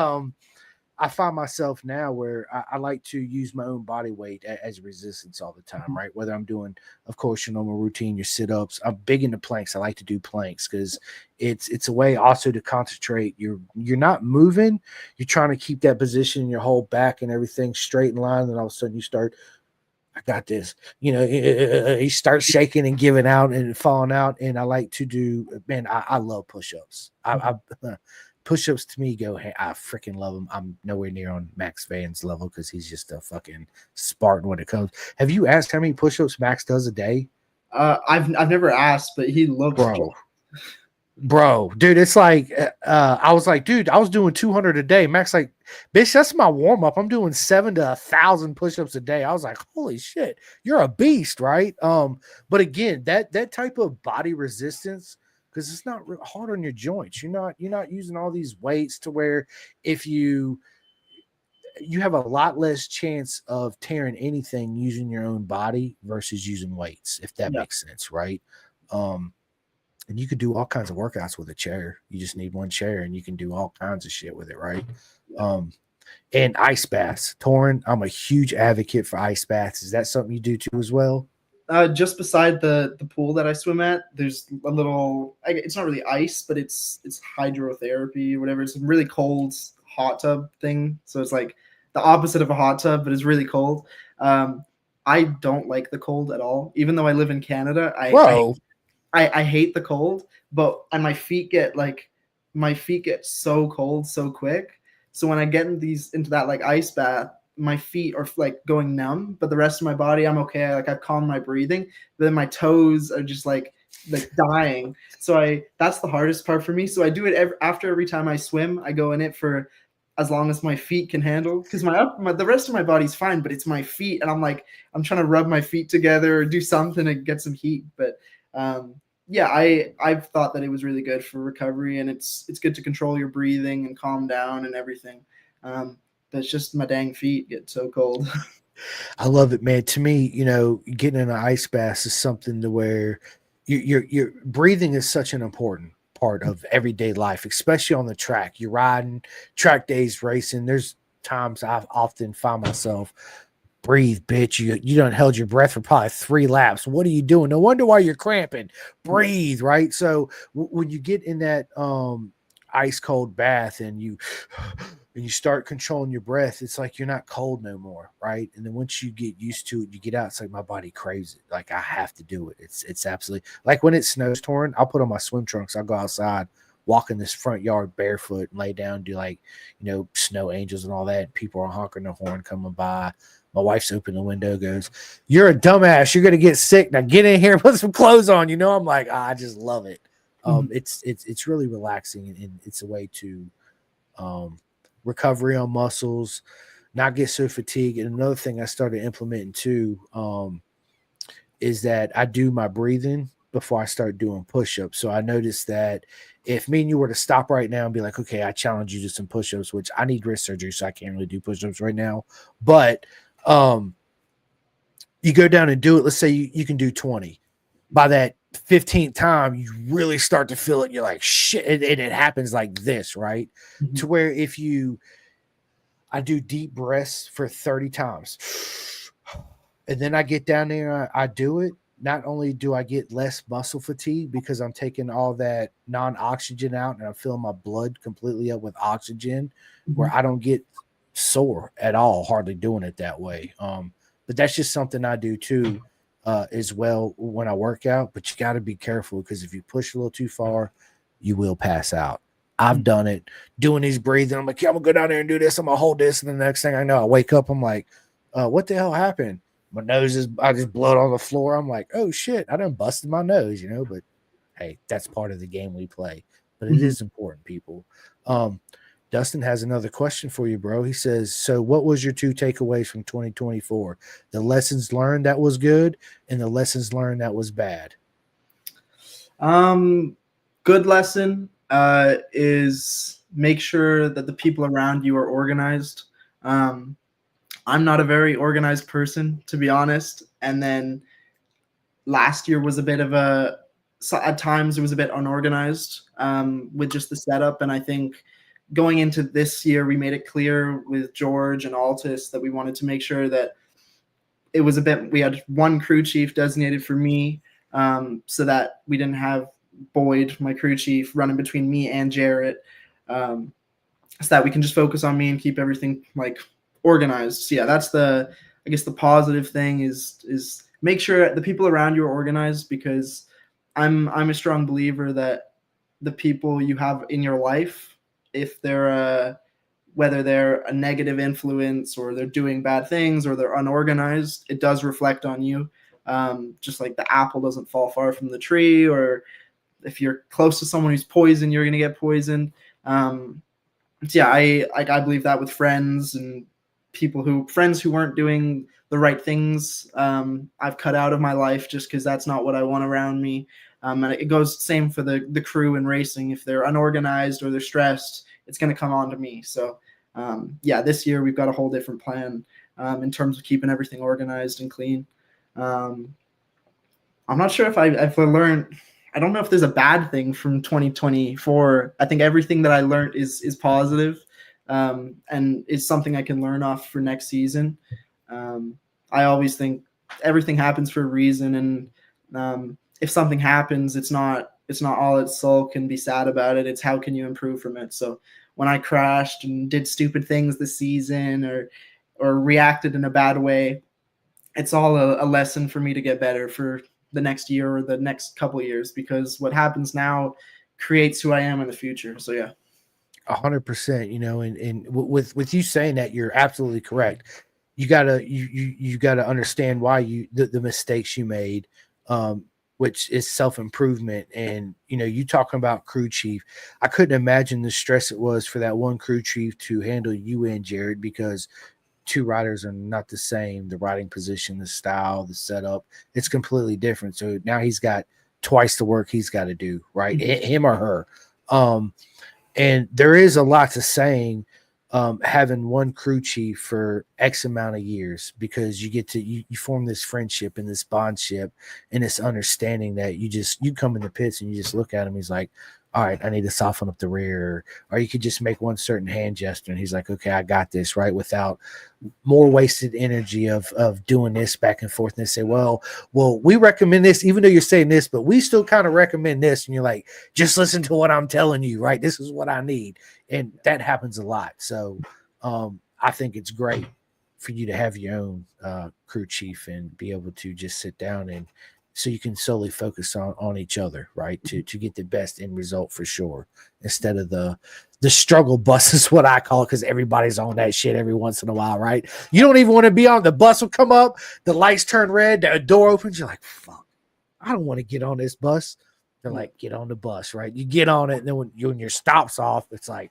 I find myself now where I like to use my own body weight as resistance all the time, right? Whether I'm doing, of course, your normal routine, your sit-ups. I'm big into planks. I like to do planks because it's a way also to concentrate. You're not moving. You're trying to keep that position, your whole back and everything straight in line. And all of a sudden you start, I got this. You start shaking and giving out and falling out. And I like to do, man, I love push-ups. I push-ups to me go, hey, I freaking love them. I'm nowhere near on Max Van's level because he's just a fucking Spartan when it comes. Have you asked how many push-ups Max does a day? I've never asked, but he looks bro, dude, it's like I was like, dude, I was doing 200 a day. Max like, bitch, that's my warm-up. I'm doing 7 to 1,000 push-ups a day. I was like, holy shit, you're a beast, right? But again, that type of body resistance, because it's not hard on your joints. You're not using all these weights to where if you have a lot less chance of tearing anything using your own body versus using weights, if that makes sense, right? And you could do all kinds of workouts with a chair. You just need one chair and you can do all kinds of shit with it, right? And ice baths. Torin, I'm a huge advocate for ice baths. Is that something you do too as well? Just beside the pool that I swim at, there's a little. It's not really ice, but it's hydrotherapy or whatever. It's a really cold hot tub thing. So it's like the opposite of a hot tub, but it's really cold. I don't like the cold at all. Even though I live in Canada, I hate the cold. And my feet get so cold so quick. So when I get into that like ice bath, my feet are like going numb, but the rest of my body, I'm okay. I've calmed my breathing, but then my toes are just like dying. So that's the hardest part for me. So I do it after every time I swim. I go in it for as long as my feet can handle, because the rest of my body's fine, but it's my feet, and I'm trying to rub my feet together or do something to get some heat. But yeah, I've thought that it was really good for recovery, and it's good to control your breathing and calm down and everything. But it's just my dang feet get so cold. I love it, man. To me, getting in an ice bath is something to where your breathing is such an important part of everyday life, especially on the track. You're riding track days, racing. There's times I've often find myself, breathe, bitch. You done held your breath for probably 3 laps. What are you doing? No wonder why you're cramping. Breathe, right? So when you get in that ice cold bath and you start controlling your breath, it's like you're not cold no more, right? And then once you get used to it, you get out, it's like my body craves it. Like I have to do it. It's absolutely like when it snows, Torin, I'll put on my swim trunks, I'll go outside, walk in this front yard barefoot and lay down, do like, snow angels and all that. People are honking the horn coming by. My wife's opened the window, goes, "You're a dumbass. You're gonna get sick. Now get in here, put some clothes on." I'm like, I just love it. Mhm. It's really relaxing, and it's a way to recovery on muscles, not get so fatigued. And another thing I started implementing too is that I do my breathing before I start doing push-ups. So I noticed that if me and you were to stop right now and be like, okay, I challenge you to some push-ups, which I need wrist surgery, so I can't really do push-ups right now. But you go down and do it. Let's say you can do 20. By that 15th time, you really start to feel it. You're like, shit. And it happens like this, right? Mhm. To where I do deep breaths for 30 times. And then I get down there, I do it. Not only do I get less muscle fatigue because I'm taking all that non-oxygen out and I'm filling my blood completely up with oxygen, where Mhm. I don't get sore at all, hardly doing it that way. But that's just something I do too, as well when I work out. But you got to be careful because if you push a little too far, you will pass out. I've Mhm. done it doing these breathing. I'm like, yeah, I'm gonna go down there and do this. I'm gonna hold this, and the next thing I know, I wake up. I'm like, what the hell happened? My nose is, I just blood on the floor. I'm like, oh shit, I done busted my nose, But hey, that's part of the game we play. But it Mhm. is important, people. Um, Dustin has another question for you, bro. He says, so what was your two takeaways from 2024? The lessons learned that was good and the lessons learned that was bad. Um, Good lesson is make sure that the people around you are organized. Um, I'm not a very organized person, to be honest. And then last year was a bit of a, so at times it was a bit unorganized with just the setup. And I think going into this year, we made it clear with George and Altus that we wanted to make sure that it was a bit, we had one crew chief designated for me, so that we didn't have Boyd, my crew chief, running between me and Jarrett, um, so that we can just focus on me and keep everything like organized. So yeah, that's the, I guess the positive thing is make sure the people around you are organized, because I'm a strong believer that the people you have in your life, if they're whether they're a negative influence or they're doing bad things or they're unorganized, it does reflect on you. Just like the apple doesn't fall far from the tree, or if you're close to someone who's poisoned, you're going to get poisoned. So yeah, I believe that with friends and friends who weren't doing the right things, I've cut out of my life just because that's not what I want around me. And it goes same for the crew in racing. If they're unorganized or they're stressed, it's going to come on to me. So yeah, this year we've got a whole different plan in terms of keeping everything organized and clean. Um, I'm not sure if I learned. I don't know if there's a bad thing from 2024. I think everything that I learned is positive, and is something I can learn off for next season. Um, I always think everything happens for a reason, and if something happens, it's not all it's sulk and be sad about it. It's how can you improve from it. So when I crashed and did stupid things this season, or reacted in a bad way, it's all a lesson for me to get better for the next year or the next couple of years, because what happens now creates who I am in the future. So yeah. 100%, and with you saying that, you're absolutely correct. You gotta understand why the mistakes you made, um, which is self-improvement. And you talking about crew chief, I couldn't imagine the stress it was for that one crew chief to handle you and Jared, because two riders are not the same. The riding position, the style, the setup, it's completely different. So now he's got twice the work he's got to do, right? Mhm. Him or her. And there is a lot to saying, having one crew chief for X amount of years, because you get to you form this friendship and this bondship and this understanding that you come in the pits and you just look at him. He's like, all right, I need to soften up the rear, or you could just make one certain hand gesture and he's like, okay, I got this, right, without more wasted energy of doing this back and forth. And they say, well, we recommend this, even though you're saying this, but we still kind of recommend this. And you're like, just listen to what I'm telling you, right? This is what I need. And that happens a lot. So I think it's great for you to have your own crew chief and be able to just sit down and so you can solely focus on each other, right? To get the best end result for sure, instead of the struggle bus is what I call it, because everybody's on that shit every once in a while, right? You don't even want to be on the bus will come up, the lights turn red, the door opens, you're like, fuck, I don't want to get on this bus. They're like, get on the bus, right? You get on it, and then when your stops off, it's like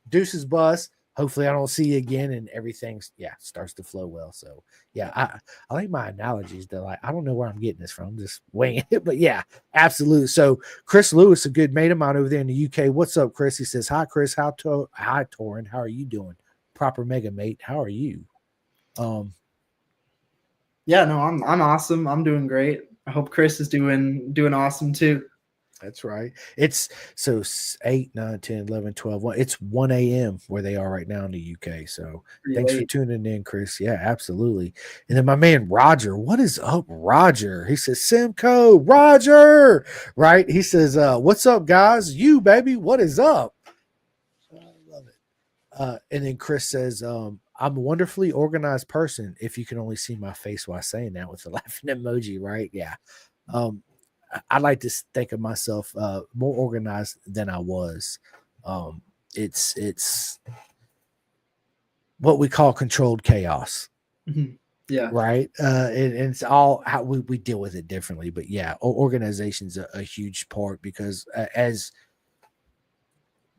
deuces bus. Hopefully I don't see you again, and everything's starts to flow well. So I like my analogies. They're like, I don't know where I'm getting this from, I'm just winging it, but yeah, absolutely. So Chris Lewis, a good mate of mine over there in the UK. What's up, Chris? He says, hi, Chris. Hi, Torin. How are you doing? Proper mega mate. How are you? Yeah, no, I'm awesome. I'm doing great. I hope Chris is doing awesome too. That's right. It's so 8, 9, 10, 11, 12. It's 1 a.m. where they are right now in the UK. So Pretty thanks for late. tuning in, Chris. Yeah, absolutely. And then my man Roger, what is up, Roger? He says, Simcoe, Roger, right? He says, what's up, guys? You, baby, what is up? I love it. And then Chris says, I'm a wonderfully organized person. If you can only see my face while saying that with the laughing emoji, right? Yeah. I like to think of myself more organized than I was. It's what we call controlled chaos. Mm-hmm. Yeah. Right. And it's all how we deal with it differently. But yeah, organization's a huge part, because as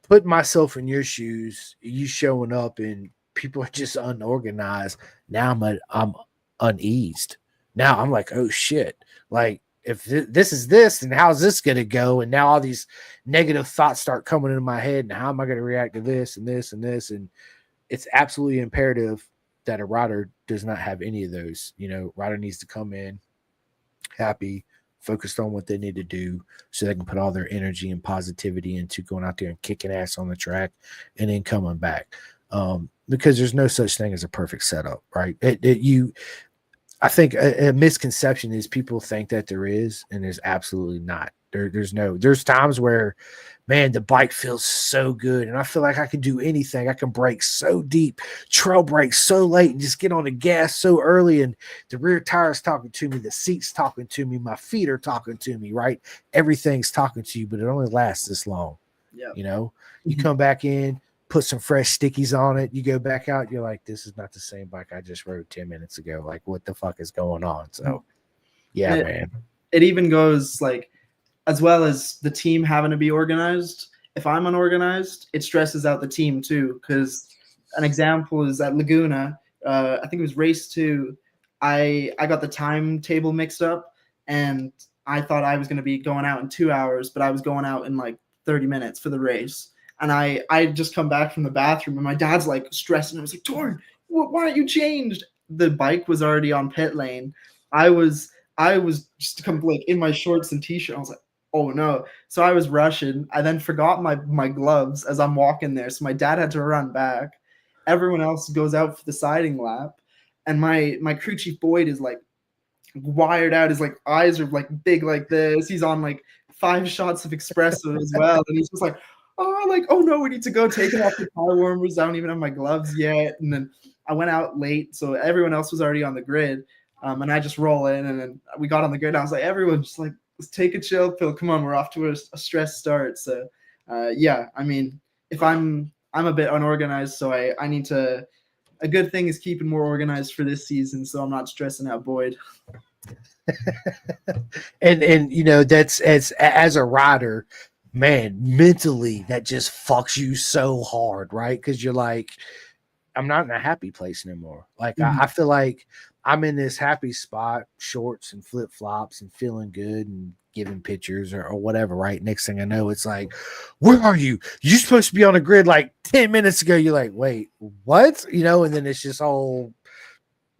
putting myself in your shoes, you showing up and people are just unorganized. Now I'm uneased. Now I'm like, oh shit. Like, if this is this, then how's this going to go? And now all these negative thoughts start coming into my head. And how am I going to react to this and this and this? And it's absolutely imperative that a rider does not have any of those. Rider needs to come in happy, focused on what they need to do, so they can put all their energy and positivity into going out there and kicking ass on the track and then coming back. Because there's no such thing as a perfect setup, right? I think a misconception is people think that there is, and there's absolutely not. There's times where, man, the bike feels so good, and I feel like I can do anything. I can brake so deep, trail brake so late, and just get on the gas so early, and the rear tire's talking to me, the seat's talking to me, my feet are talking to me, right? Everything's talking to you, but it only lasts this long. Yeah. You come back in, put some fresh stickies on it, you go back out, you're like, this is not the same bike I just rode 10 minutes ago. Like, what the fuck is going on? So yeah, man. It even goes like, as well as the team having to be organized. If I'm unorganized, it stresses out the team too. Because an example is at Laguna, I think it was race 2. I got the timetable mixed up, and I thought I was going to be going out in 2 hours, but I was going out in like 30 minutes for the race. And I just come back from the bathroom, and my dad's like stressing. I was like, Torin, why aren't you changed? The bike was already on pit lane. I was just like in my shorts and t-shirt. I was like, oh no. So I was rushing. I then forgot my gloves as I'm walking there. So my dad had to run back. Everyone else goes out for the siding lap. And my crew chief Boyd is like wired out. His like eyes are like big like this. He's on like 5 shots of espresso as well. And he's just like, oh no, we need to go taking off the tire warmers. I don't even have my gloves yet. And then I went out late. So everyone else was already on the grid. And I just roll in, and then we got on the grid. I was like, everyone just like, let's take a chill pill. Come on, we're off to a stress start. So, yeah, I mean, if I'm a bit unorganized, so I need to. A good thing is keeping more organized for this season, so I'm not stressing out Boyd. and that's as a rider, man, mentally that just fucks you so hard, right? Because you're like, I'm not in a happy place anymore. Like I feel like I'm in this happy spot, shorts and flip flops, and feeling good and giving pictures or whatever. Right. Next thing I know, it's like, where are you? You're supposed to be on a grid like 10 minutes ago. You're like, wait, what? And then it's just whole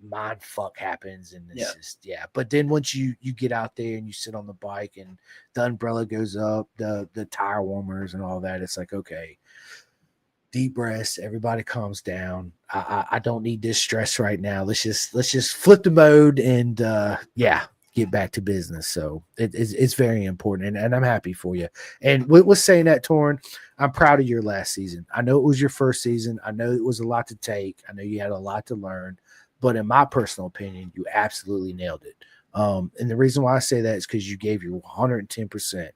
mind fuck happens, and it's just But then once you get out there and you sit on the bike and the umbrella goes up, the tire warmers and all that, it's like, okay, deep breaths, everybody calms down. I don't need this stress right now. Let's just flip the mode and get back to business. So it's very important, and I'm happy for you. And with saying that, Torin, I'm proud of your last season. I know it was your first season. I know it was a lot to take. I know you had a lot to learn, but in my personal opinion, you absolutely nailed it. And the reason why I say that is because you gave your 110%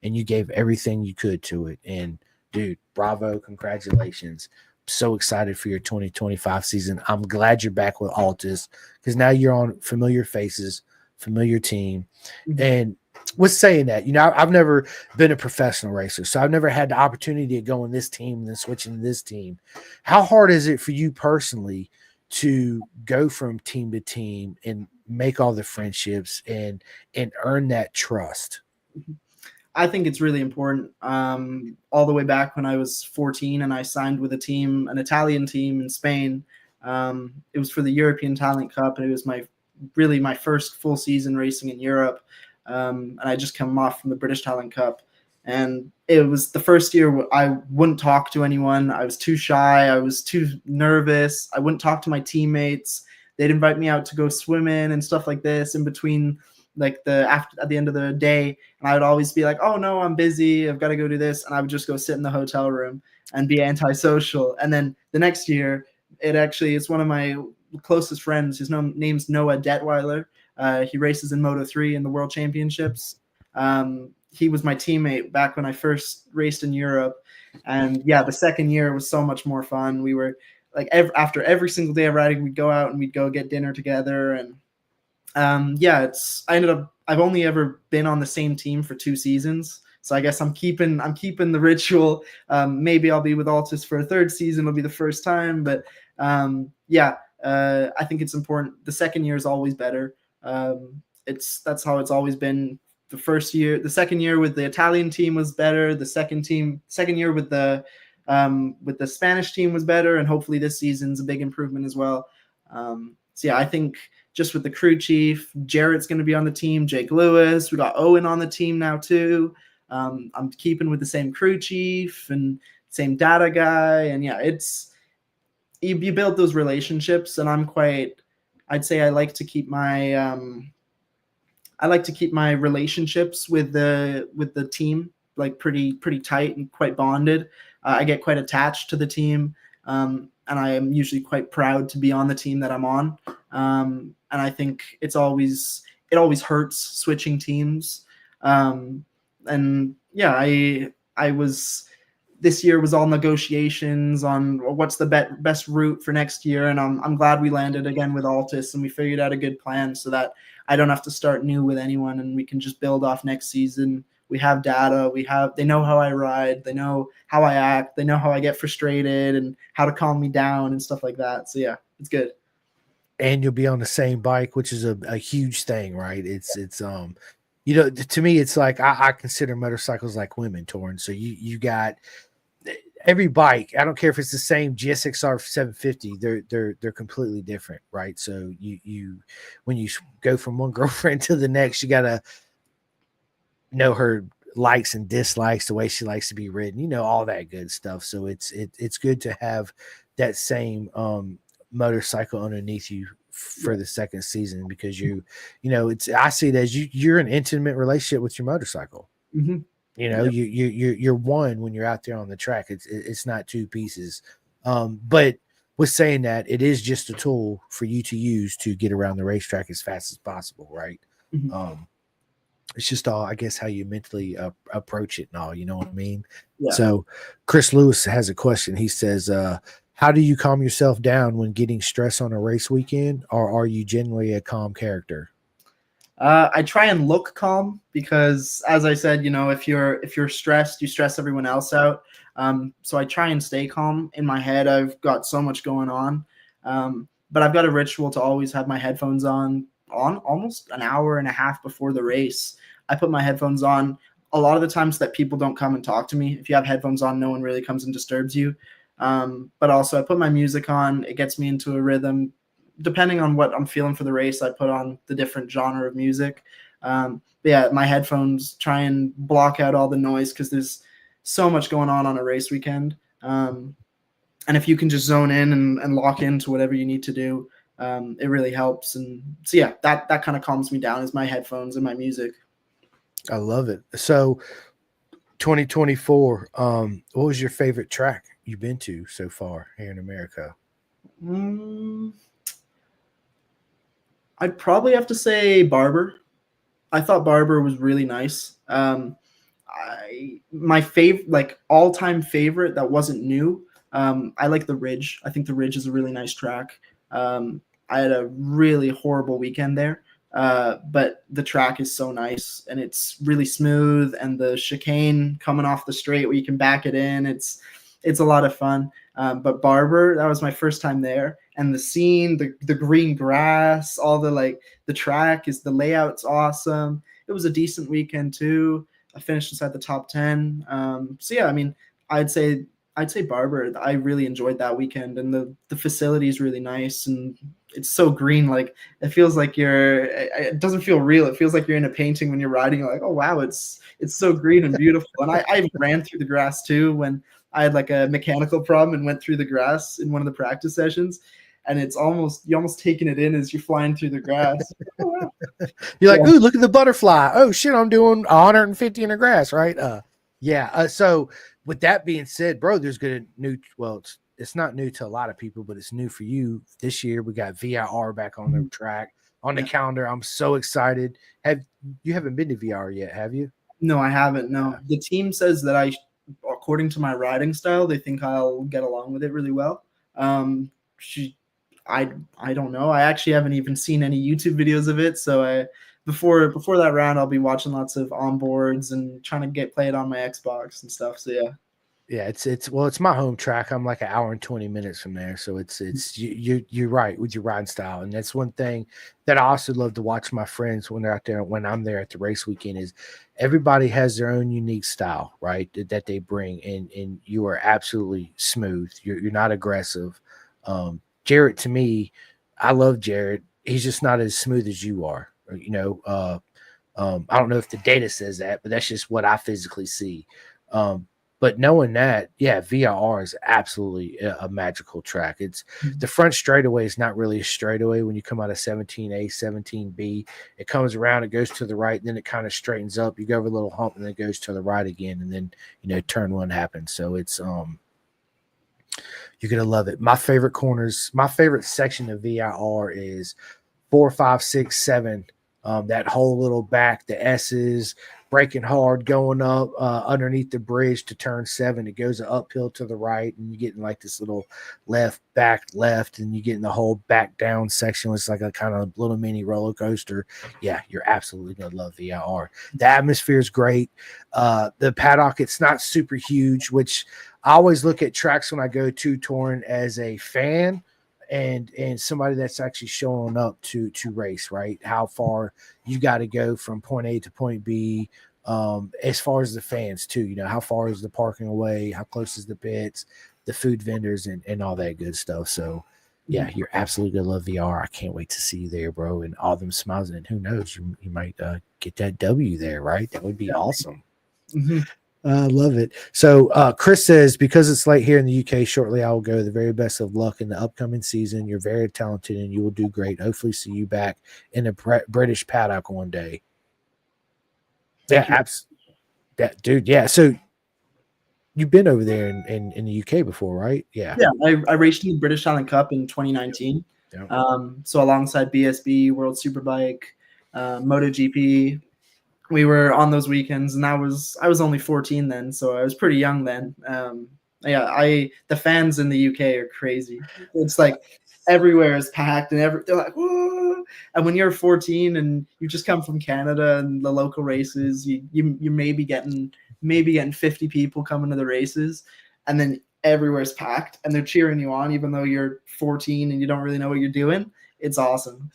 and you gave everything you could to it. And dude, bravo, congratulations. So excited for your 2025 season. I'm glad you're back with Altus because now you're on familiar faces, familiar team. Mhm. And with saying that, I've never been a professional racer, so I've never had the opportunity to go in this team and then switch into this team. How hard is it for you personally to go from team to team and make all the friendships and earn that trust? I think it's really important. All the way back when I was 14 and I signed with a team, an Italian team in Spain. It was for the European Talent Cup, and it was my first full season racing in Europe. And I just come off from the British Talent Cup, and it was the first year I wouldn't talk to anyone. I was too shy. I was too nervous. I wouldn't talk to my teammates. They'd invite me out to go swimming and stuff like this in between, like at the end of the day, and I would always be like, oh no, I'm busy, I've got to go do this, and I would just go sit in the hotel room and be antisocial. And then the next year, it's one of my closest friends. His name's Noah Detweiler. He races in Moto3 in the World Championships. He was my teammate back when I first raced in Europe, and yeah, the second year was so much more fun. We were like after every single day of riding, we'd go out and we'd go get dinner together. And yeah, I've only ever been on the same team for 2 seasons. So I guess I'm keeping the ritual. Maybe I'll be with Altus for a third season. It'll be the first time, but yeah, I think it's important. The second year is always better. That's how it's always been. The second year with the Italian team was better. The second year with the Spanish team was better, and hopefully this season's a big improvement as well. So yeah, I think just with the crew chief, Jarrett's going to be on the team, Jake Lewis. We got Owen on the team now too. I'm keeping with the same crew chief and same data guy. And yeah, you build those relationships, and I'd say I like to keep my relationships with the team like pretty tight and quite bonded. I get quite attached to the team, and I am usually quite proud to be on the team that I'm on. And I think it always hurts switching teams. And yeah, I was this year was all negotiations on what's the best route for next year, and I'm glad we landed again with Altus and we figured out a good plan so that I don't have to start new with anyone, and we can just build off next season. We have data. They know how I ride. They know how I act. They know how I get frustrated and how to calm me down and stuff like that. So yeah, it's good. And you'll be on the same bike, which is a huge thing, right? To me, it's like I consider motorcycles like women, Torin. So you got every bike. I don't care if it's the same GSXR 750. They're completely different, right? So you when you go from one girlfriend to the next, you gotta know her likes and dislikes, the way she likes to be ridden, all that good stuff. So it's good to have that same motorcycle underneath you for the second season because I see it as you're an intimate relationship with your motorcycle. Mm-hmm. Yep. You're one when you're out there on the track. It's not two pieces. But with saying that, it is just a tool for you to use to get around the racetrack as fast as possible, right? Mm-hmm. It's just all, I guess, how you mentally approach it and all. You know what I mean? Yeah. So, Chris Lewis has a question. He says, "How do you calm yourself down when getting stressed on a race weekend, or are you generally a calm character?" I try and look calm because, as I said, if you're stressed, you stress everyone else out. So I try and stay calm in my head. I've got so much going on, but I've got a ritual to always have my headphones on almost an hour and a half before the race. I put my headphones on a lot of the times so that people don't come and talk to me. If you have headphones on, no one really comes and disturbs you. But also, I put my music on. It gets me into a rhythm. Depending on what I'm feeling for the race, I put on the different genre of music. But yeah, my headphones try and block out all the noise because there's so much going on a race weekend. And if you can just zone in and lock into whatever you need to do, it really helps. And so yeah, that kind of calms me down is my headphones and my music. I love it. So, 2024. What was your favorite track you've been to so far here in America? Mm, I'd probably have to say Barber. I thought Barber was really nice. My favorite, like all time favorite that wasn't new. I like the Ridge. I think the Ridge is a really nice track. I had a really horrible weekend there, but the track is so nice and it's really smooth. And the chicane coming off the straight where you can back it in, it's a lot of fun. But Barber, that was my first time there, and the scene, the green grass, all the like, the track is the layout's awesome. It was a decent weekend too. I finished inside the top 10. So yeah, I mean, I'd say I'd say Barber. I really enjoyed that weekend, and the facility is really nice, and it's so green. Like it feels like you're. It doesn't feel real. It feels like you're in a painting when you're riding. You're like, oh wow, it's so green and beautiful. And I ran through the grass too when I had like a mechanical problem and went through the grass in one of the practice sessions. And it's almost you almost taking it in as you're flying through the grass. Oh wow! You're like, Yeah. ooh, look at the butterfly. Oh shit, I'm doing 150 in the grass, right? Yeah. So with that being said, bro, there's good new. Well, it's not new to a lot of people, but it's new for you this year. We got VIR back on the track on the Yeah. calendar. I'm so excited. Have you haven't been to VR yet? Have you? No, I haven't. Yeah. No, the team says that according to my riding style, they think I'll get along with it really well. She, I don't know. I actually haven't even seen any YouTube videos of it. So before that round, I'll be watching lots of onboards and trying to get played on my Xbox and stuff. So yeah. Yeah, it's my home track. I'm like an hour and 20 minutes from there, so it's you're right with your riding style, and that's one thing that I also love to watch my friends when they're out there. When I'm there at the race weekend, is everybody has their own unique style, right? That they bring, and you are absolutely smooth. You're not aggressive. Jarrett, to me, I love Jarrett. He's just not as smooth as you are. I don't know if the data says that, but that's just what I physically see. But knowing that, yeah, VIR is absolutely a magical track. It's the front straightaway is not really a straightaway when you come out of 17A, 17B. It comes around, it goes to the right, and then it kind of straightens up. You go over a little hump, and then it goes to the right again, and then turn one happens. So it's you're gonna love it. My favorite corners, my favorite section of VIR is 4, 5, 6, 7. That whole little back, the S's, braking hard, going up underneath the bridge to turn 7. It goes uphill to the right, and you get in like this little left, back, left, and you get in the whole back down section. It's like a kind of little mini roller coaster. Yeah, you're absolutely going to love VIR. The atmosphere is great. The paddock, it's not super huge, which I always look at tracks when I go to Torin as a fan and somebody that's actually showing up to race, right? How far you got to go from point A to point B, as far as the fans too. How far is the parking away? How close is the pits, the food vendors, and all that good stuff. So yeah, you're absolutely gonna love VR. I can't wait to see you there, bro, and all them smiles. And who knows, you might get that W there, right? That would be awesome. Mm-hmm. I love it. So Chris says, because it's late here in the UK, shortly I will go. The very best of luck in the upcoming season. You're very talented and you will do great. Hopefully see you back in a British paddock one day. Thank you. That dude. Yeah. So you've been over there in the UK before, right? Yeah. Yeah, I raced in the British Talent Cup in 2019. Yeah. So alongside BSB, World Superbike, MotoGP, we were on those weekends, and I was only 14 then, so I was pretty young then. Yeah, the fans in the UK are crazy. It's like everywhere is packed, and they're like, whoa! And when you're 14 and you just come from Canada and the local races, you may be getting 50 people coming to the races, and then everywhere's packed, and they're cheering you on, even though you're 14 and you don't really know what you're doing. It's awesome.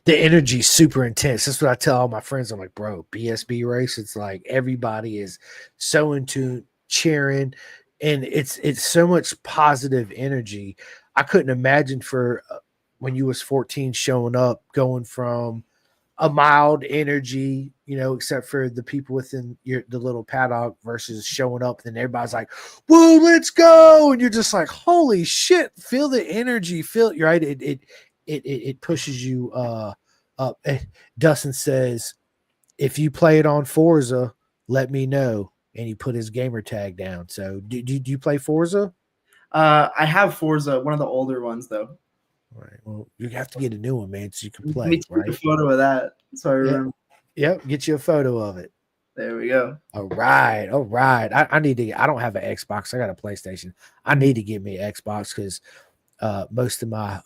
The energy is super intense. That's what I tell all my friends. I'm like, bro, BSB race. It's like everybody is so into cheering, and it's so much positive energy. I couldn't imagine for when you was 14 showing up, going from a mild energy, except for the people within the little paddock versus showing up, then everybody's like, "Whoa, let's go!" And you're just like, "Holy shit!" Feel the energy, feel right. It pushes you up. Dustin says, "If you play it on Forza, let me know." And he put his gamer tag down. So, do you play Forza? I have Forza, one of the older ones though. right. Well, you have to get a new one, man, so you can Let me play, take a right? photo of that so I Yeah. remember. Yep. Get you a photo of it. There we go. All right. All right. I need to. I don't have an Xbox. I got a PlayStation. I Mhm. need to get me an Xbox because most of my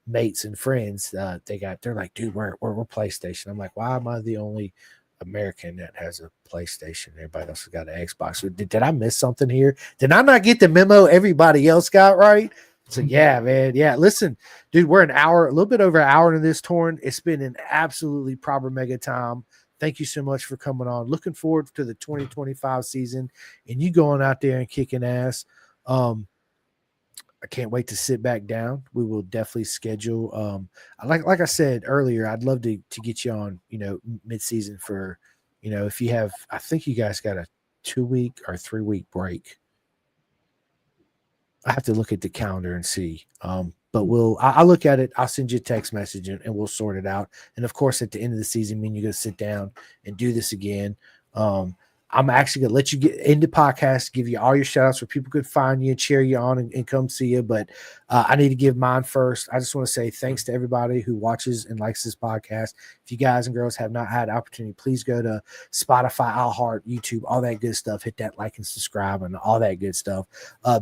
mates and friends they're like, dude, we're PlayStation. I'm like, why am I the only American that has a PlayStation? Everybody else has got an Xbox. So did I miss something here? Did I not get the memo everybody else got right? So yeah, man. Yeah, listen, dude, we're an hour, a little bit over an hour into this torn. It's been an absolutely proper mega time. Thank you so much for coming on. Looking forward to the 2025 season and you going out there and kicking ass. I can't wait to sit back down. We will definitely schedule. Like I said earlier, I'd love to get you on. Mid season for, if you have. I think you guys got a 2 week or 3 week break. I have to look at the calendar and see. But I'll look at it. I'll send you a text message and we'll sort it out. And of course, at the end of the season, me and you going to sit down and do this again. Um, I'm actually going to let you get into podcast, give you all your shout outs where people could find you and cheer you on and come see you. But I need to give mine first. I just want to say thanks to everybody who watches and likes this podcast. If you guys and girls have not had opportunity, please go to Spotify, iHeart, YouTube, all that good stuff. Hit that like and subscribe and all that good stuff.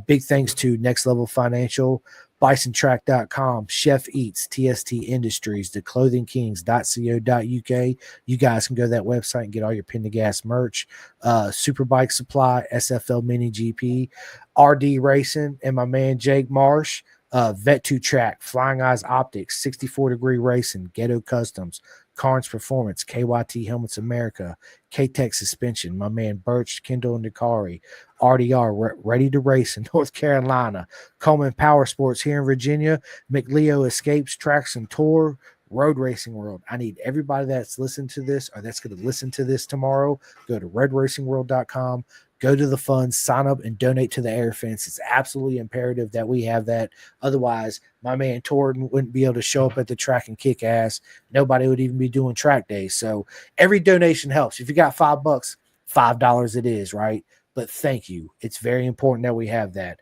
Big thanks to Next Level Financial, BisonTrack.com, Chef Eats, TST Industries, The Clothing Kings.co.uk. You guys can go to that website and get all your Pin to Gas merch. Superbike Supply, SFL Mini GP, RD Racing, and my man Jake Marsh. Vet2 Track, Flying Eyes Optics, 64-degree Racing, Ghetto Customs, Carnes Performance, KYT Helmets America, K-Tech Suspension, my man Birch, Kendall, and Dakari, RDR, Ready to Race in North Carolina, Coleman Power Sports here in Virginia, McLeo Escapes, Tracks and Tour, Road Racing World. I need everybody that's listened to this or that's going to listen to this tomorrow, go to redracingworld.com, go to the fund, sign up, and donate to the air fence. It's absolutely imperative that we have that. Otherwise, my man Torin wouldn't be able to show up at the track and kick ass. Nobody would even be doing track days. So every donation helps. If you got $5, $5 it is, right? But thank you. It's very important that we have that.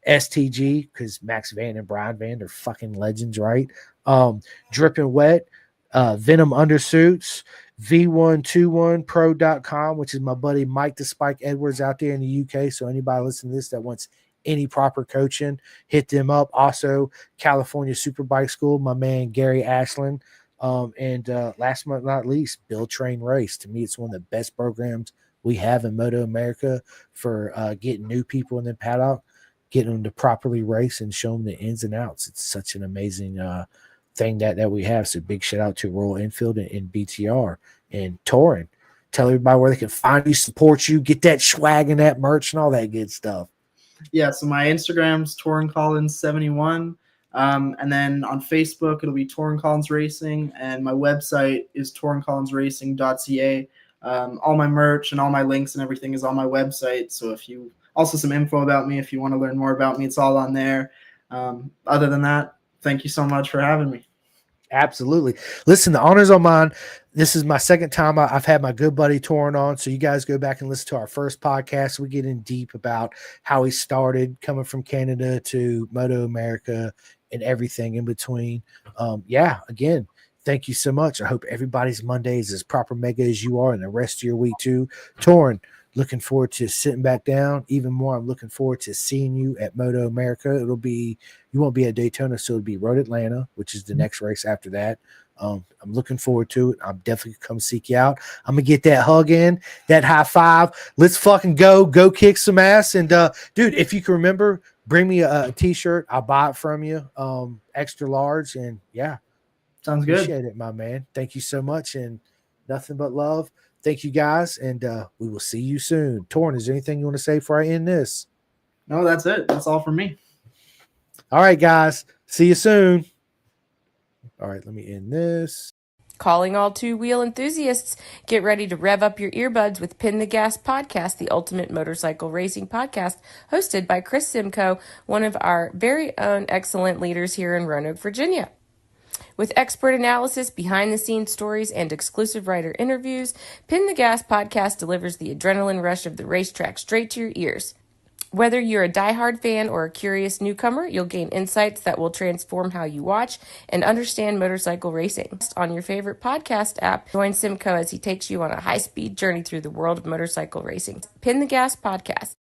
STG, because Max Van and Brian Van are fucking legends, right? Dripping Wet, Venom Undersuits, V121pro.com, which is my buddy Mike the Spike Edwards out there in the UK. So anybody listening to this that wants any proper coaching, hit them up. Also, California Superbike School, my man Gary Ashland. And last but not least, Build Train Race. To me, it's one of the best programs we have in Moto America for getting new people in the paddock, getting them to properly race and show them the ins and outs. It's such an amazing thing that we have. So big shout out to Royal Enfield and BTR and Torin. Tell everybody where they can find you, support you, get that swag and that merch and all that good stuff. Yeah, so my Instagram's Torin Collins 71. And then on Facebook, it'll be Torin Collins Racing. And my website is torincollinsracing.ca. All my merch and all my links and everything is on my website. So if you also some info about me, if you want to learn more about me, it's all on there. Other than that, thank you so much for having me. Absolutely. Listen, the honor's on mine. This is my second time I've had my good buddy Torin on. So you guys go back and listen to our first podcast. We get in deep about how he started coming from Canada to Moto America and everything in between. Again, thank you so much. I hope everybody's Monday is as proper mega as you are and the rest of your week too. Torin, looking forward to sitting back down. Even more, I'm looking forward to seeing you at Moto America. You won't be at Daytona, so it'll be Road Atlanta, which is the next race after that. I'm looking forward to it. I'm definitely come seek you out. I'm gonna get that hug in, that high five. Let's fucking go kick some ass. And dude, if you can remember, bring me a t-shirt. I'll buy it from you, extra large. And yeah, Sounds good. appreciate it, my man. Thank you so much, and nothing but love. Thank you guys, and we will see you soon. Torin, is there anything you want to say before I end this? No, that's it. That's all from me. All right, guys. See you soon. All right, let me end this. Calling all two-wheel enthusiasts, get ready to rev up your earbuds with Pin the Gas Podcast, the ultimate motorcycle racing podcast, hosted by Chris Simcoe, one of our very own excellent leaders here in Roanoke, Virginia. With expert analysis, behind-the-scenes stories, and exclusive writer interviews, Pin the Gas Podcast delivers the adrenaline rush of the racetrack straight to your ears. Whether you're a diehard fan or a curious newcomer, you'll gain insights that will transform how you watch and understand motorcycle racing. On your favorite podcast app, join Simcoe as he takes you on a high-speed journey through the world of motorcycle racing. Pin the Gas Podcast.